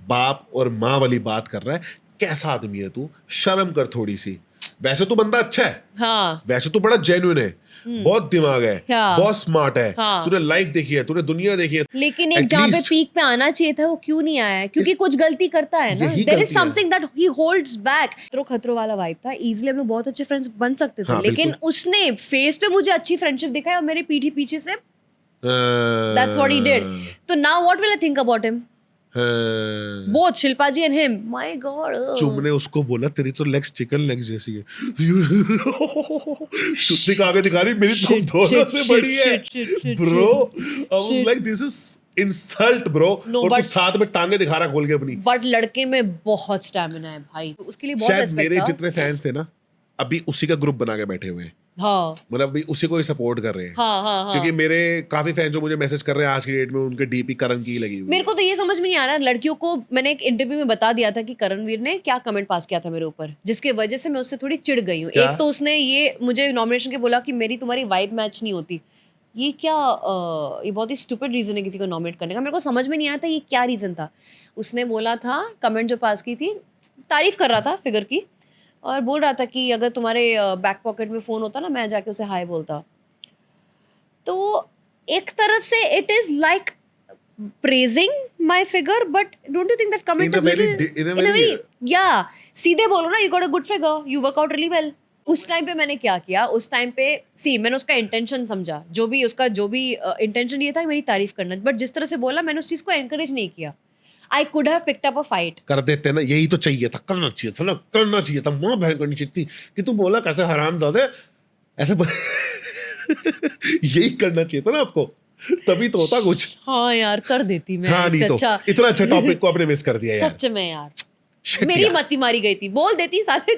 बाप और माँ वाली बात कर रहा है, कैसा आदमी है तू? शर्म कर थोड़ी सी। वैसे तू बंदा अच्छा है, हाँ वैसे तू बड़ा जेन्युइन है, बहुत दिमाग है, हाँ। बहुत स्मार्ट है, हाँ। तूने लाइफ देखी है, तूने दुनिया देखी है, लेकिन एक At जहाँ पे least- पीक पे आना चाहिए था वो क्यों नहीं आया है? क्योंकि कुछ गलती करता है ना। यही देयर इज गलती है। Something that he holds back. खतरों वाला वाइब था, इजीली हम लोग बहुत अच्छे फ्रेंड्स बन सकते थे। हाँ, लेकिन बिल्कुल। उसने फेस पे मुझे अच्छी फ्रेंडशिप दिखाई और मेरे पीछे से दैट्स व्हाट ही डिड। तो now what will I think about him? Both Shilpa ji and him, my God. तुमने उसको बोला तेरी तो लेग्स चिकन लेग्स जैसी है, शुद्धि का आगे दिखा रही मेरी तुम Shit, दोनों shit, से shit, बड़ी है shit, shit, shit, bro. I was shit. Like this is insult bro. No, और तू but- साथ में टांगे दिखा रहा खोल के अपनी। बट लड़के में बहुत स्टैमिना है भाई, तो उसके लिए बहुत शायद रेस्पेक्ट मेरे था। जितने फैंस थे ना, अभी उसी का ग्रुप बना के बैठे हुए हैं, हाँ मतलब अभी उसी को ही सपोर्ट कर रहे हैं। हाँ हाँ हाँ। क्योंकि मेरे काफी फैन जो मुझे मैसेज कर रहे हैं आज की डेट में, उनके डीपी करण की ही लगी हुई मेरे को तो ये समझ में नहीं आ रहा, लड़कियों को मैंने एक इंटरव्यू में बता दिया था कि करणवीर ने क्या कमेंट पास किया था मेरे ऊपर, जिसके वजह से मैं उससे थोड़ी चिढ़ गई हूँ। क्या? एक तो उसने ये मुझे नॉमिनेशन के बोला कि मेरी तुम्हारी वाइब मैच नहीं होती। ये क्या ये बहुत ही स्टूपिड रीजन है किसी को नॉमिनेट करने का। मेरे को समझ में नहीं आया था ये क्या रीजन था। उसने बोला था, कमेंट जो पास की थी, तारीफ कर रहा था फिगर की, और बोल रहा था कि अगर तुम्हारे बैक पॉकेट में फोन होता ना, मैं जाके उसे हाय बोलता। तो एक तरफ से it is like praising my figure, but don't you think that comment In a is very little, in a very- yeah, सीधे बोलो ना, you got a good figure, you work out really well। उस टाइम पे मैंने क्या किया, उस टाइम पे मैंने उसका इंटेंशन समझा, जो भी इंटेंशन ये था कि मेरी तारीफ करना, बट जिस तरह से बोला मैंने उस चीज को एनकरेज नहीं किया। I could have picked up a fight. कर देते ना, यही तो चाहिए था, करना चाहिए था ना, करना चाहिए था, माँ बहन करनी चाहिए थी कि तू बोला कैसे हरामजादे ऐसे यही करना चाहिए था ना आपको, तभी तो होता कुछ। हाँ यार, कर देती मैं। हाँ नहीं तो अच्छा, इतना अच्छा टॉपिक को आपने मिस कर दिया यार। सच में यार, Shit मेरी यार। मती मारी गई थी, बोल देती साले।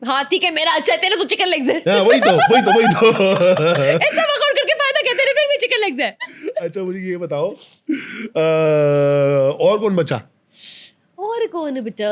हाँ ठीक है, मेरा अच्छा है, तेरा तो चिकन लेग्स है। हाँ वही तो इतना वर्कआउट करके फायदा क्या, तेरे फिर भी चिकन लेग्स है। अच्छा मुझे ये बताओ, और कौन बचा और कौन बचा?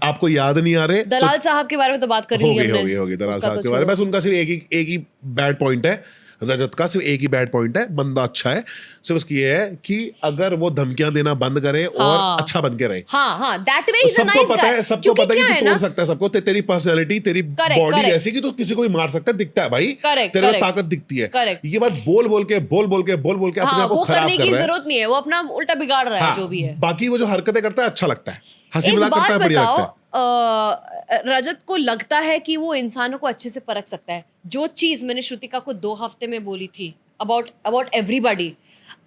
आपको याद नहीं आ रहे? दलाल साहब के बारे में तो बात कर ली हमने। हो गई दलाल उसका साहब तो के बारे में। छोड़ो। बस उनका सिर्फ एक ही बैड पॉइंट है, रजत का सिर्फ एक ही बैड पॉइंट है, बंदा अच्छा है, सिर्फ उसकी ये है कि अगर वो धमकियां देना बंद करे और हाँ। अच्छा बन के रहे। हाँ, that way तो he's a सबको nice पता guy। है, सबको क्योंकि पता है क्या कि है तू ना, तोड़ सकता है सबको, तेरी पर्सनैलिटी, तेरी Correct, बॉडी correct। ऐसी कि तू किसी को भी मार सकता है, दिखता है भाई, Correct, तेरे में correct। ताकत दिखती है। Correct। ये बात बोल बोल के अपने हाँ, आप को वो खराब करने कर की रहा है। जरूरत नहीं है, वो अपना उल्टा बिगाड़ रहा है हाँ, जो भी है। बाकी वो जो हरकतें करता है अच्छा लगता है, हंसी एक मजाक करता है, बात बढ़िया बताओ, लगता है। रजत को लगता है कि वो इंसानों को अच्छे से परख सकता है। जो चीज मैंने श्रुतिका को 2 हफ्ते में बोली थी अबाउट एवरीबॉडी,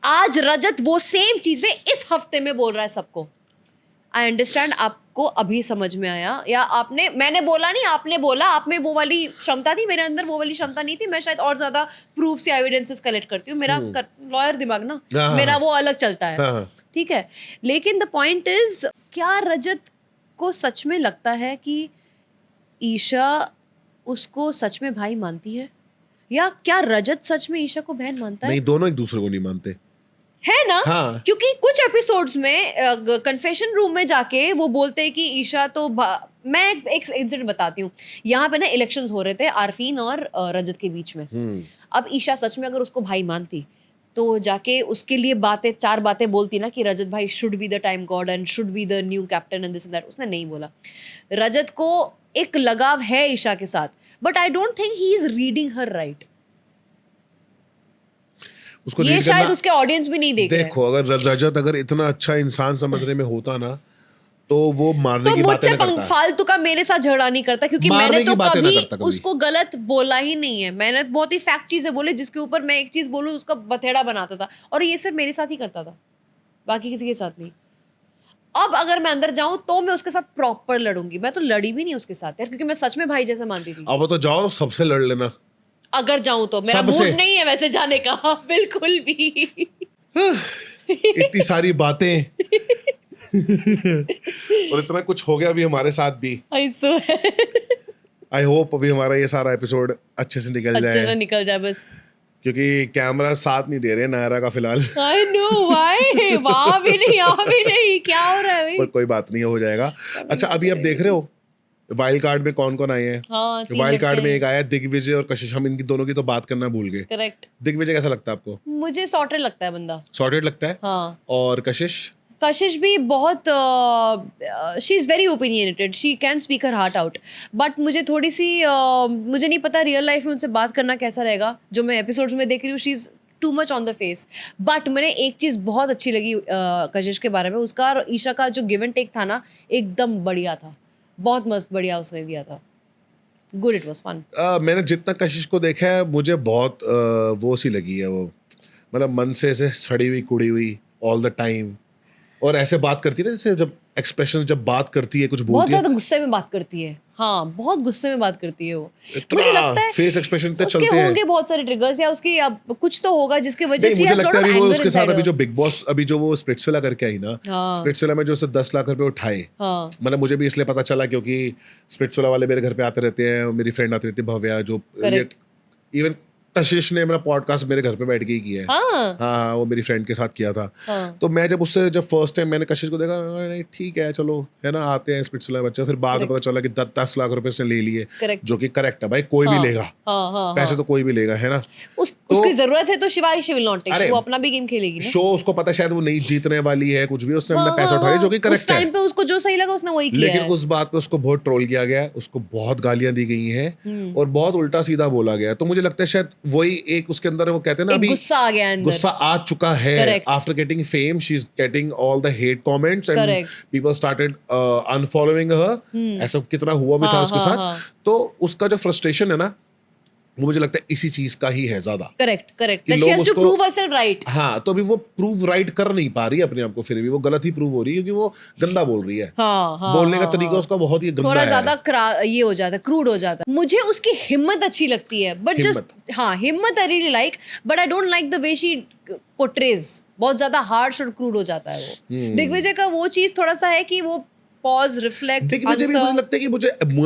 आज रजत वो सेम चीजें इस हफ्ते में बोल रहा है सबको। आई अंडरस्टैंड, आपको अभी समझ में आया, या मैंने बोला नहीं, आपने बोला, आप में वो वाली क्षमता थी, मेरे अंदर वो वाली क्षमता नहीं थी। मैं शायद और ज्यादा प्रूफ्स या एविडेंसेस कलेक्ट करती हूँ, मेरा लॉयर दिमाग ना, हाँ, मेरा हाँ। वो अलग चलता है। हाँ, हाँ। ठीक है, लेकिन द पॉइंट इज, क्या रजत को सच में लगता है कि ईशा उसको सच में भाई मानती है, या क्या रजत सच में ईशा को बहन मानता है? नहीं, दोनों एक दूसरे को नहीं मानते है ना? हाँ। क्योंकि कुछ एपिसोड्स में कन्फेशन रूम में जाके वो बोलते हैं कि ईशा तो मैं एक इंसिडेंट बताती हूँ। यहाँ पे ना इलेक्शंस हो रहे थे आरफीन और रजत के बीच में। अब ईशा सच में अगर उसको भाई मानती तो जाके उसके लिए 4 बातें बोलती ना कि रजत भाई should be the time God and should be the new captain and this and that. उसने नहीं बोला। रजत को एक लगाव है ईशा के साथ, but I don't think he is reading her right. उसको ये read शायद करना- उसके ऑडियंस भी नहीं देख रहे हैं। देखो, अगर रजत अगर इतना अच्छा इंसान समझने में होता ना, तो वो मारने तो की बातें मुझसे ना करता। फालतू का मेरे साथ झगड़ा नहीं करता, क्योंकि मारने मैंने तो की बातें ना कभी करता कभी। उसको गलत बोला ही नहीं है। मैंने बहुत ही फैक्ट चीजें बोली जिसके ऊपर मैं एक चीज बोलूं उसका बथेड़ा बनाता था, और ये सिर्फ मेरे साथ ही करता था, बाकी किसी के साथ नहीं। अब अगर मैं अंदर जाऊं तो मैं उसके साथ प्रॉपर लड़ूंगी। मैं तो लड़ी भी नहीं उसके साथ यार, क्योंकि मैं सच में भाई जैसा मानती थी। अब तो जाओ सबसे लड़ लेना। अगर जाऊं तो मेरा सबसे। मूड नहीं है वैसे जाने का, बिल्कुल भी। इतनी सारी बातें और इतना कुछ हो गया भी हमारे साथ भी। I swear। आई होप अभी हमारा ये सारा एपिसोड अच्छे से निकल अच्छे से जाए, निकल जाए बस। क्योंकि कैमरा साथ नहीं दे रहे नायरा का फिलहाल। I know why। वहां भी नहीं, यहाँ भी नहीं, क्या हो रहा है भाई? पर कोई बात नहीं, हो जाएगा। अच्छा, अभी आप देख रहे हो वाइल्ड कार्ड में कौन कौन आए हैं? हाँ, 3 वाइल्ड कार्ड लड़के में हैं। एक आया दिग्विजय और कशिश। हम इनकी दोनों की तो बात करना भूल गए। करेक्ट। दिग्विजय कैसा लगता है आपको? मुझे सॉर्टेड लगता है बंदा। सॉर्टेड लगता है। हाँ, और कशिश? कशिश भी बहुत, she is very opinionated, she can speak her heart out, but मुझे थोड़ी सी मुझे नहीं पता रियल लाइफ में उनसे बात करना कैसा रहेगा। जो मैं एपिसोड्स में देख रही हूँ, she is too much on the face. But मैंने एक चीज़ बहुत अच्छी लगी कशिश के बारे में, उसका और ईशा का जो गिव एंड टेक था ना, एकदम बढ़िया था, बहुत मस्त बढ़िया उसने दिया था। Good, it was fun. मैंने जितना कशिश को देखा है, मुझे बहुत वो सी लगी है वो, मतलब मन से ऐसे सड़ी हुई कुड़ी हुई ऑल द टाइम, और ऐसे बात करती है ना जैसे जब एक्सप्रेशन, जब बात करती है कुछ बहुत बोलती है, ज़्यादा गुस्से में बात करती है। हाँ, बहुत गुस्से में बात करती है वो। मुझे लगता है फेस एक्सप्रेशन इतने उसके चलते हैं। होंगे बहुत सारे ट्रिगर्स, या उसकी अब कुछ तो होगा जिसकी वजह नहीं, से मुझे has lot लगता है of अभी वो anger उसके साथ inside अभी her। जो बिग बॉस, अभी जो वो स्प्लिट्सविला करके आई ना, हाँ। स्प्लिट्सविला में जो उससे 10 लाख रुपए उठाए, हाँ, मतलब मुझे भी इसलिए पता चला क्योंकि स्प्लिट्सविला वाले मेरे घर पे आते रहते हैं, मेरी फ्रेंड आती रहती है भव्या, जो Correct। इवन कशिश ने मेरा पॉडकास्ट मेरे घर पे बैठ के ही किया है। हाँ, हाँ, वो मेरी फ्रेंड के साथ किया था। हाँ, तो मैं जब फर्स्ट टाइम मैंने कशिश को देखा, नहीं ठीक है चलो, है ना, आते हैं स्प्लिट्सविला बच्चे, फिर बाद में पता चला कि 10 लाख रुपए उसने ले लिए, करेक्ट। जो कि करेक्ट है भाई, कोई भी लेगा हाँ, हाँ, पैसे, तो कोई भी लेगा, है ना। उसकी जरूरत है तो शिवाई शी विल नॉट टेक, अरे, वो अपना भी गेम खेलेगी ना। शो उसको पता है शायद वो नहीं जीतने वाली है कुछ भी, उसने अपना हाँ, पैसा हाँ, उठा लिया, जो कि उस करेक्ट है। टाइम पे उसको जो सही लगा उसने वही किया लेकिन है। उस बात पे उसको बहुत ट्रोल किया गया है, उसको बहुत गालियां दी गई हैं और बहुत उल्टा सीधा बोला गया है। तो मुझे लगता है शायद वही एक उसके अंदर, वो कहते हैं ना, एक अभी गुस्सा आ गया अंदर। गुस्सा आ चुका है। Correct। After getting fame she is getting all the hate comments and Correct। People started unfollowing her. ऐसा कितना हुआ भी था हाँ, उसके हाँ, साथ। हाँ। तो उसका जो फ्रस्ट्रेशन है ना, वो मुझे लगता है इसी चीज का ही है ज्यादा। करेक्ट करेक्ट, कि दैट शी लोग हैज टू उसको- प्रूव हरसेल्फ राइट। हाँ, तो अभी वो प्रूव राइट कर नहीं पा रही है अपने आप को, फिर भी वो गलत ही प्रूव हो रही है क्योंकि वो गंदा बोल रही है। हाँ, बोलने का तरीका उसका बहुत ही गंदा थोड़ा है। ज्यादा ये हो जाता है, क्रूड हो जाता है। मुझे उसकी हिम्मत अच्छी लगती है, बट जस्ट हाँ, हिम्मत I really like, but I don't like the way she portrays. बहुत ज्यादा हार्श और क्रूड हो जाता है वो। दिग्विजय का वो चीज थोड़ा सा है कि वो पॉज, रिफ्लेक्ट, दिग्विजय भी मुझे लगता है कि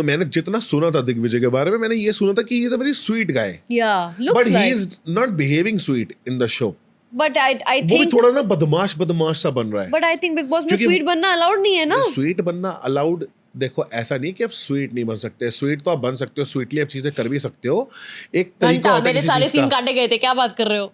मैंने जितना सुना था दिग्विजय के बारे में, मैंने ये सुना था कि he is a very sweet guy, yeah but looks he like, is not behaving sweet in the show. But I वो भी थिंक, थोड़ा ना बदमाश सा बन रहा है। But I think big boss में क्योंकि- स्वीट बनना अलाउड नहीं है ना। स्वीट बनना अलाउड, देखो ऐसा नहीं कि आप स्वीट नहीं बन सकते, स्वीट तो आप बन सकते हो, स्वीटली आप चीजें कर भी सकते हो। एक तरीका घंटा, होता है मेरे किसी सारे चीज सीन का। काटे गए थे, क्या बात कर रहे हो?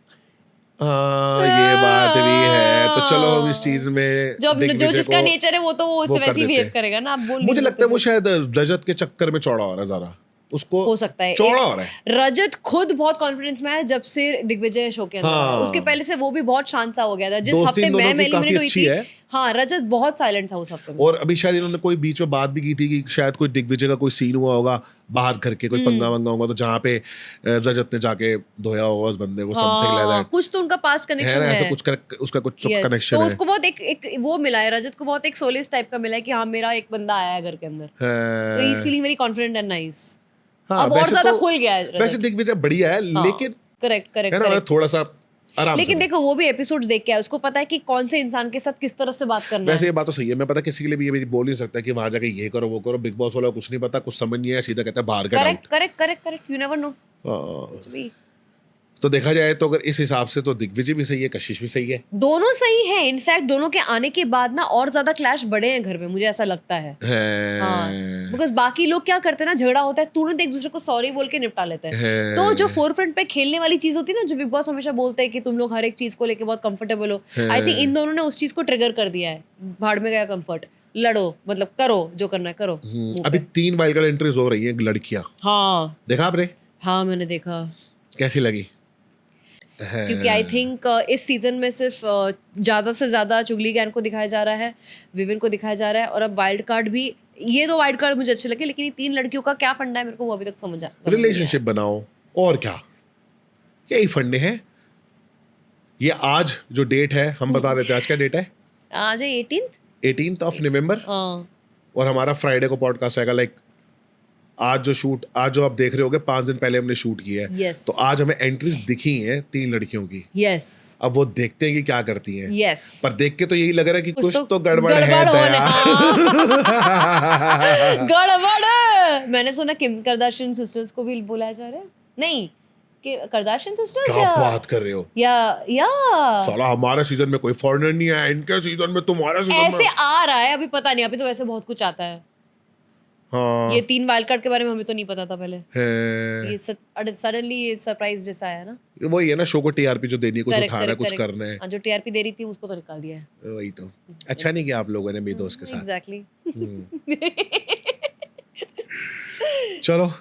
हाँ, ये बात भी है। तो चलो हम इस चीज में जो दिग्विजय जिसका को नेचर है वो तो वो उससे कर वैसे ही देते बिहेव हैं। करेगा ना। आप बोल मुझे नहीं लगता है वो सकते। शायद रजत के चक्कर में चौड़ा हो रहा है ज़्यादा, उसको हो सकता है चौड़ा हो रहा है। रजत खुद बहुत कॉन्फिडेंस में है जब से दिग्विजय शो के अंदर हाँ। आया। उसके पहले से वो भी बहुत शांत सा हो गया था। जिस दोस्ती हफ्ते इन दोनों मैम की काफी एलिमिनेट हुई अच्छी थी, है। हाँ, रजत बहुत साइलेंट था उस हफ्ते में। और अभी शायद इन्होंने कोई बीच में बात भी की थी कि शायद कोई दिग्विजय का कोई सीन हुआ होगा बाहर करके, कोई पंगा वंगा होगा, तो जहाँ पे रजत ने जाके धोया होगा उस बंदे को, समथिंग लाइक हाँ, दैट कुछ तो उनका पास्ट है कनेक्शन ना, है। ऐसा कुछ उसका कुछ Yes, कनेक्शन तो है। उसको बहुत एक वो मिला है, रजत को बहुत एक सोलिस टाइप का मिला है कि हाँ, मेरा एक बंदा आया है घर के अंदर, तो he is feeling very confident and nice. हाँ, अब और वैसे ज्यादा तो- खुल गया है रजत। वैसे दिग्विजय बढ़िया है, हाँ, लेकिन करेक्ट करेक्ट है ना, करेक्ट। थोड़ा सा आराम से। लेकिन देखो वो भी एपिसोड्स देख के आया, उसको पता है कि कौन से इंसान के साथ किस तरह से बात करना वैसे है। ये बात तो सही है, मैं पता किसी के लिए भी ये बोल नहीं सकता कि वहां जाके ये करो वो करो। बिग बॉस वाला कुछ नहीं पता, कुछ समझ नहीं है, सीधा कहता है बाहर का correct correct correct correct, you never know. Doubt. तो देखा जाए तो अगर इस हिसाब से तो दिग्विजय भी सही है, कशिश भी सही है। दोनों सही है। इनफैक्ट दोनों के आने के बाद ना और ज्यादा क्लैश बढ़े हैं घर में, मुझे ऐसा लगता है। हाँ, बिकॉज बाकी लोग क्या करते हैं ना, झगड़ा होता है तुरंत एक दूसरे को सॉरी बोल के निपटा लेते हैं। तो जो फोरफ्रंट पे खेलने वाली चीज होती है ना, जो बिग बॉस हमेशा बोलते हैं कि तुम लोग हर एक चीज को लेके बहुत कंफर्टेबल हो, आई थिंक इन दोनों ने उस चीज को ट्रिगर कर दिया है। भाड़ में गया कंफर्ट, लड़ो, मतलब करो जो करना है करो। मुंह अभी पे। 3 वाइल्ड कार्ड एंट्रीज हो रही हैं लड़कियां, हाँ देखा आपने? हाँ, मैंने देखा। कैसी लगी? क्योंकि आई थिंक इस सीजन में सिर्फ ज्यादा से ज्यादा चुगली गैंग को दिखाया जा रहा है, विविन को दिखाया जा रहा है, और अब वाइल्ड कार्ड भी। ये 2 वाइल्ड कार्ड मुझे अच्छे लगे, लेकिन ये 3 लड़कियों का क्या फंडा है मेरे को वो अभी तक समझ नहीं आया। रिलेशनशिप बनाओ और क्या, यही फंडे हैं। ये आज जो डेट है हम बता देते हैं, आज क्या डेट है? आज है 18th। 18th ऑफ नवंबर, हाँ और हमारा फ्राइडे को पॉडकास्ट आएगा। लाइक आज जो आप देख रहे होगे 5 दिन पहले हमने शूट किया है। Yes. तो आज हमें एंट्रीज दिखी हैं 3 लड़कियों की। यस अब वो देखते हैं कि क्या करती हैं। यस, पर देख के तो यही लग रहा है कि कुछ कुछ तो तो गड़बड़ है गड़बड़ होने- दया। गड़बड़। मैंने सुना किम करदाशियन सिस्टर्स को भी बुलाया जा रहा है। नहीं, कि करदाशियन सिस्टर्स क्या या बात कर रहे हो? या साला हमारे सीजन में कोई फॉरेनर नहीं है, इनके सीजन में तुम्हारे सीजन ऐसे में। आ रहा है, अभी पता नहीं, अभी तो वैसे बहुत कुछ आता है। हाँ, ये 3 वाइल्ड कार्ड के बारे में हमें तो नहीं पता था पहले। है। ये सडनली ये सरप्राइज जैसा आया ना। वही है ना, शो को टीआरपी जो देनी है, कुछ Correct, उठाना है, correct, कुछ correct. करना है। हाँ, जो टीआरपी दे रही थी उसको तो निकाल दिया है। वही तो अच्छा नहीं किया आप लोगों ने मेरे दोस्त के साथ। एग्जैक्टली। चलो,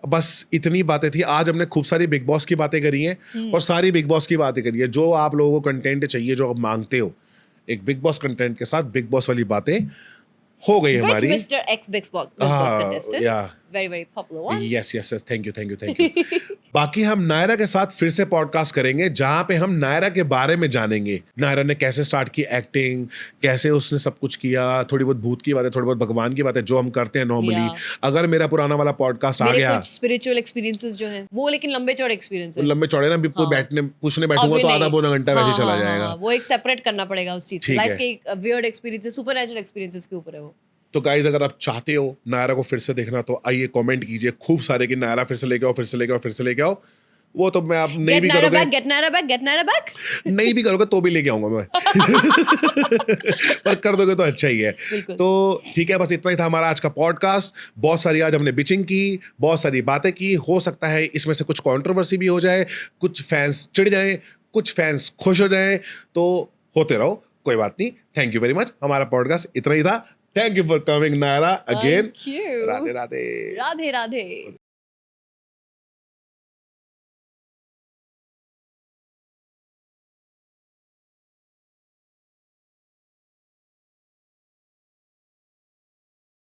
बस इतनी बातें थी। आज हमने खूब सारी बिग बॉस की बातें करी हैं, और सारी बिग बॉस की बातें करी है। जो आप लोगों को कंटेंट चाहिए, जो आप मांगते हो, एक बिग बॉस कंटेंट के साथ बिग बॉस वाली बातें हो गई हमारी। Mister x big boss contestant, very very popular one. Yes yes yes, thank you. बाकी हम नायरा के साथ फिर से पॉडकास्ट करेंगे, जहां पे हम नायरा के बारे में जानेंगे। नायरा ने कैसे स्टार्ट की एक्टिंग, कैसे उसने सब कुछ किया, थोड़ी बहुत भूत की बातें, थोड़ी बहुत भगवान की बातें, जो हम करते हैं नॉर्मली। Yeah. अगर मेरा पुराना वाला पॉडकास्ट आ मेरे गया, कुछ स्पिरिचुअल एक्सपीरियंसेस जो हैं वो लेकिन लंबे चौड़े एक्सपीरियंस तो है। लंबे चौड़े ना, अभी कोई हाँ। पूछने बैठूंगा तो आधा पौना घंटा वैसे ही चला जाएगा। वो एक सेपरेट करना पड़ेगा उस चीज को। ठीक लाइफ है। के वियर्ड एक्सपीरियंसेस, सुपरनैचुरल एक्सपीरियंसेस के ऊपर है वो। तो गाइज, अगर आप चाहते हो नायरा को फिर से देखना, तो आइए कमेंट कीजिए खूब सारे कि नायरा फिर से लेके आओ, फिर से लेके आओ, फिर से लेके आओ। वो तो मैं आप नहीं भी करोगे, get Naira back, get Naira back. नहीं भी करोगे तो भी लेके आऊंगा मैं। पर कर दोगे तो अच्छा ही है। बिल्कुल। तो ठीक है, बस इतना ही था हमारा आज का पॉडकास्ट। बहुत सारी आज हमने बिचिंग की, बहुत सारी बातें की। हो सकता है इसमें से कुछ कंट्रोवर्सी भी हो जाए, कुछ फैंस चिढ़ जाए, कुछ फैंस खुश हो जाए, तो होते रहो, कोई बात नहीं। Thank you very much. हमारा पॉडकास्ट इतना ही था। Thank you for coming Naira again. Thank you. Radhe Radhe. Radhe Radhe.